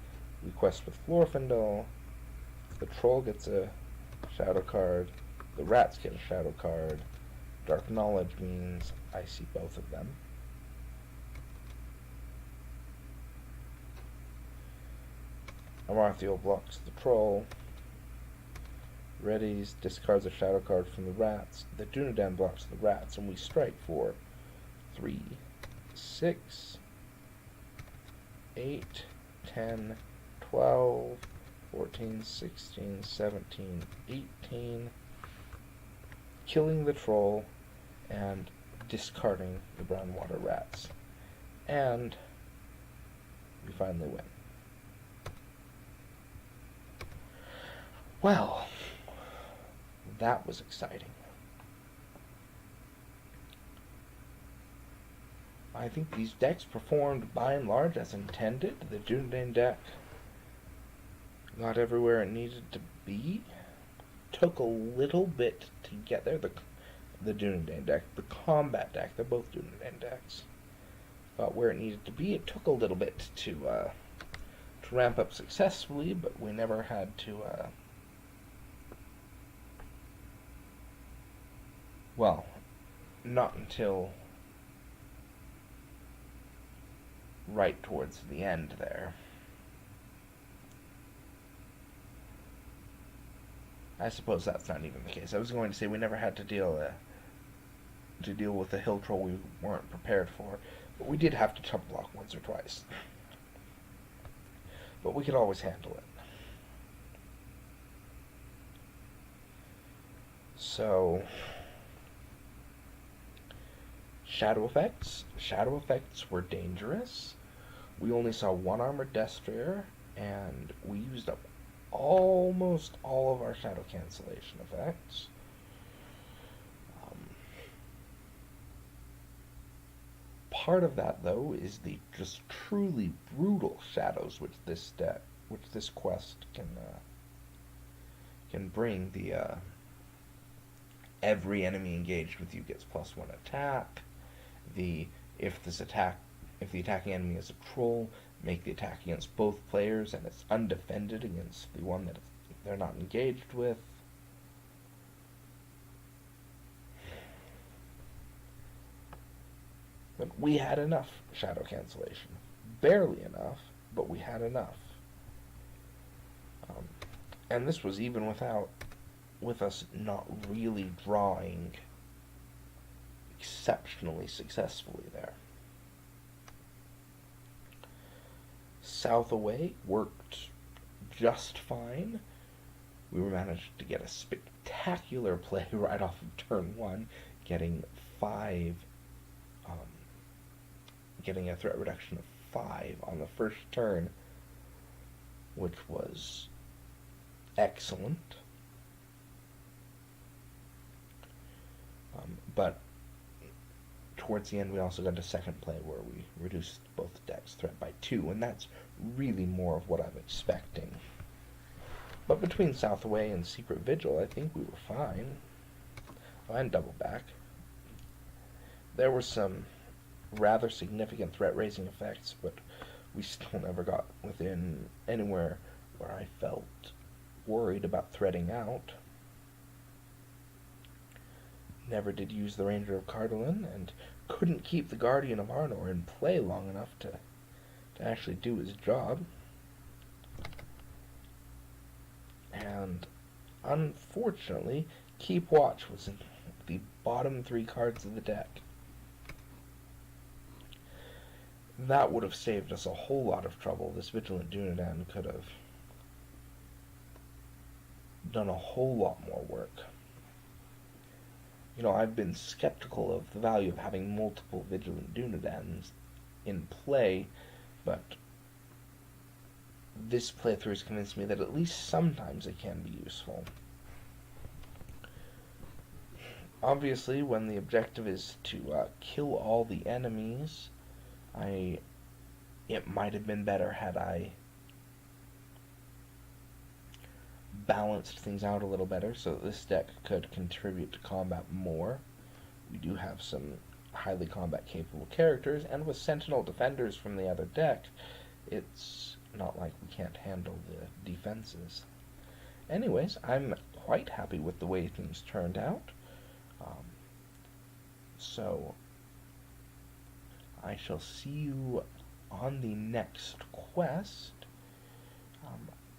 We quest with Glorfindel. The Troll gets a shadow card. The rats get a shadow card. Dark Knowledge means I see both of them. Amarthiel blocks the Troll. Readies, discards a shadow card from the rats. The Dunedain blocks the rats, and we strike for 3, 6, 8, 10, 12, 14, 16, 17, 18, killing the Troll and discarding the brown water rats. And we finally win. Well, that was exciting. I think these decks performed by and large as intended. The Dunedain deck got everywhere it needed to be. Took a little bit to get there. The Dunedain deck, the combat deck, they're both Dunedain decks. Got where it needed to be. It took a little bit to ramp up successfully, but we never had to. Well, not until right towards the end there. I suppose that's not even the case. I was going to say we never had to deal with a hill troll we weren't prepared for, but we did have to chump block once or twice. But we could always handle it. So, shadow effects. Shadow effects were dangerous. We only saw one armored destrier, and we used up almost all of our shadow cancellation effects. Part of that, though, is the just truly brutal shadows which this quest can bring. The every enemy engaged with you gets +1 attack. If the attacking enemy is a troll, make the attack against both players, and it's undefended against the one that they're not engaged with. But we had enough shadow cancellation. Barely enough, but we had enough. And this was even with us not really drawing exceptionally successfully there. South away worked just fine. We managed to get a spectacular play right off of turn 1, getting a threat reduction of 5 on the first turn, which was excellent. But towards the end, we also got a second play where we reduced both decks' threat by 2, and that's really more of what I'm expecting. But between Southaway and Secret Vigil, I think we were fine. Oh, and Double Back. There were some rather significant threat-raising effects, but we still never got within anywhere where I felt worried about threading out. Never did use the Ranger of Cardolan, and couldn't keep the Guardian of Arnor in play long enough to actually do his job. And unfortunately, Keep Watch was in the bottom 3 cards of the deck. That would have saved us a whole lot of trouble. This Vigilant Dunedain could have done a whole lot more work. You know, I've been skeptical of the value of having multiple Vigilant Dunedains in play, but this playthrough has convinced me that at least sometimes it can be useful. Obviously, when the objective is to kill all the enemies, it might have been better had I balanced things out a little better so that this deck could contribute to combat more. We do have some highly combat capable characters, and with Sentinel Defenders from the other deck, it's not like we can't handle the defenses. Anyways, I'm quite happy with the way things turned out. So I shall see you on the next quest.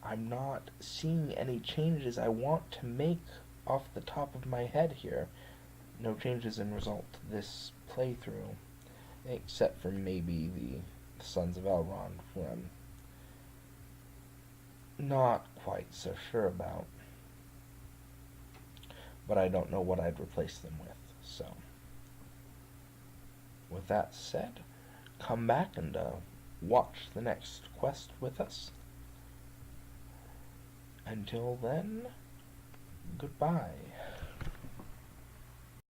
I'm not seeing any changes I want to make off the top of my head here. No changes in result to this playthrough, except for maybe the Sons of Elrond, who I'm not quite so sure about. But I don't know what I'd replace them with, so. With that said, come back and watch the next quest with us. Until then, goodbye.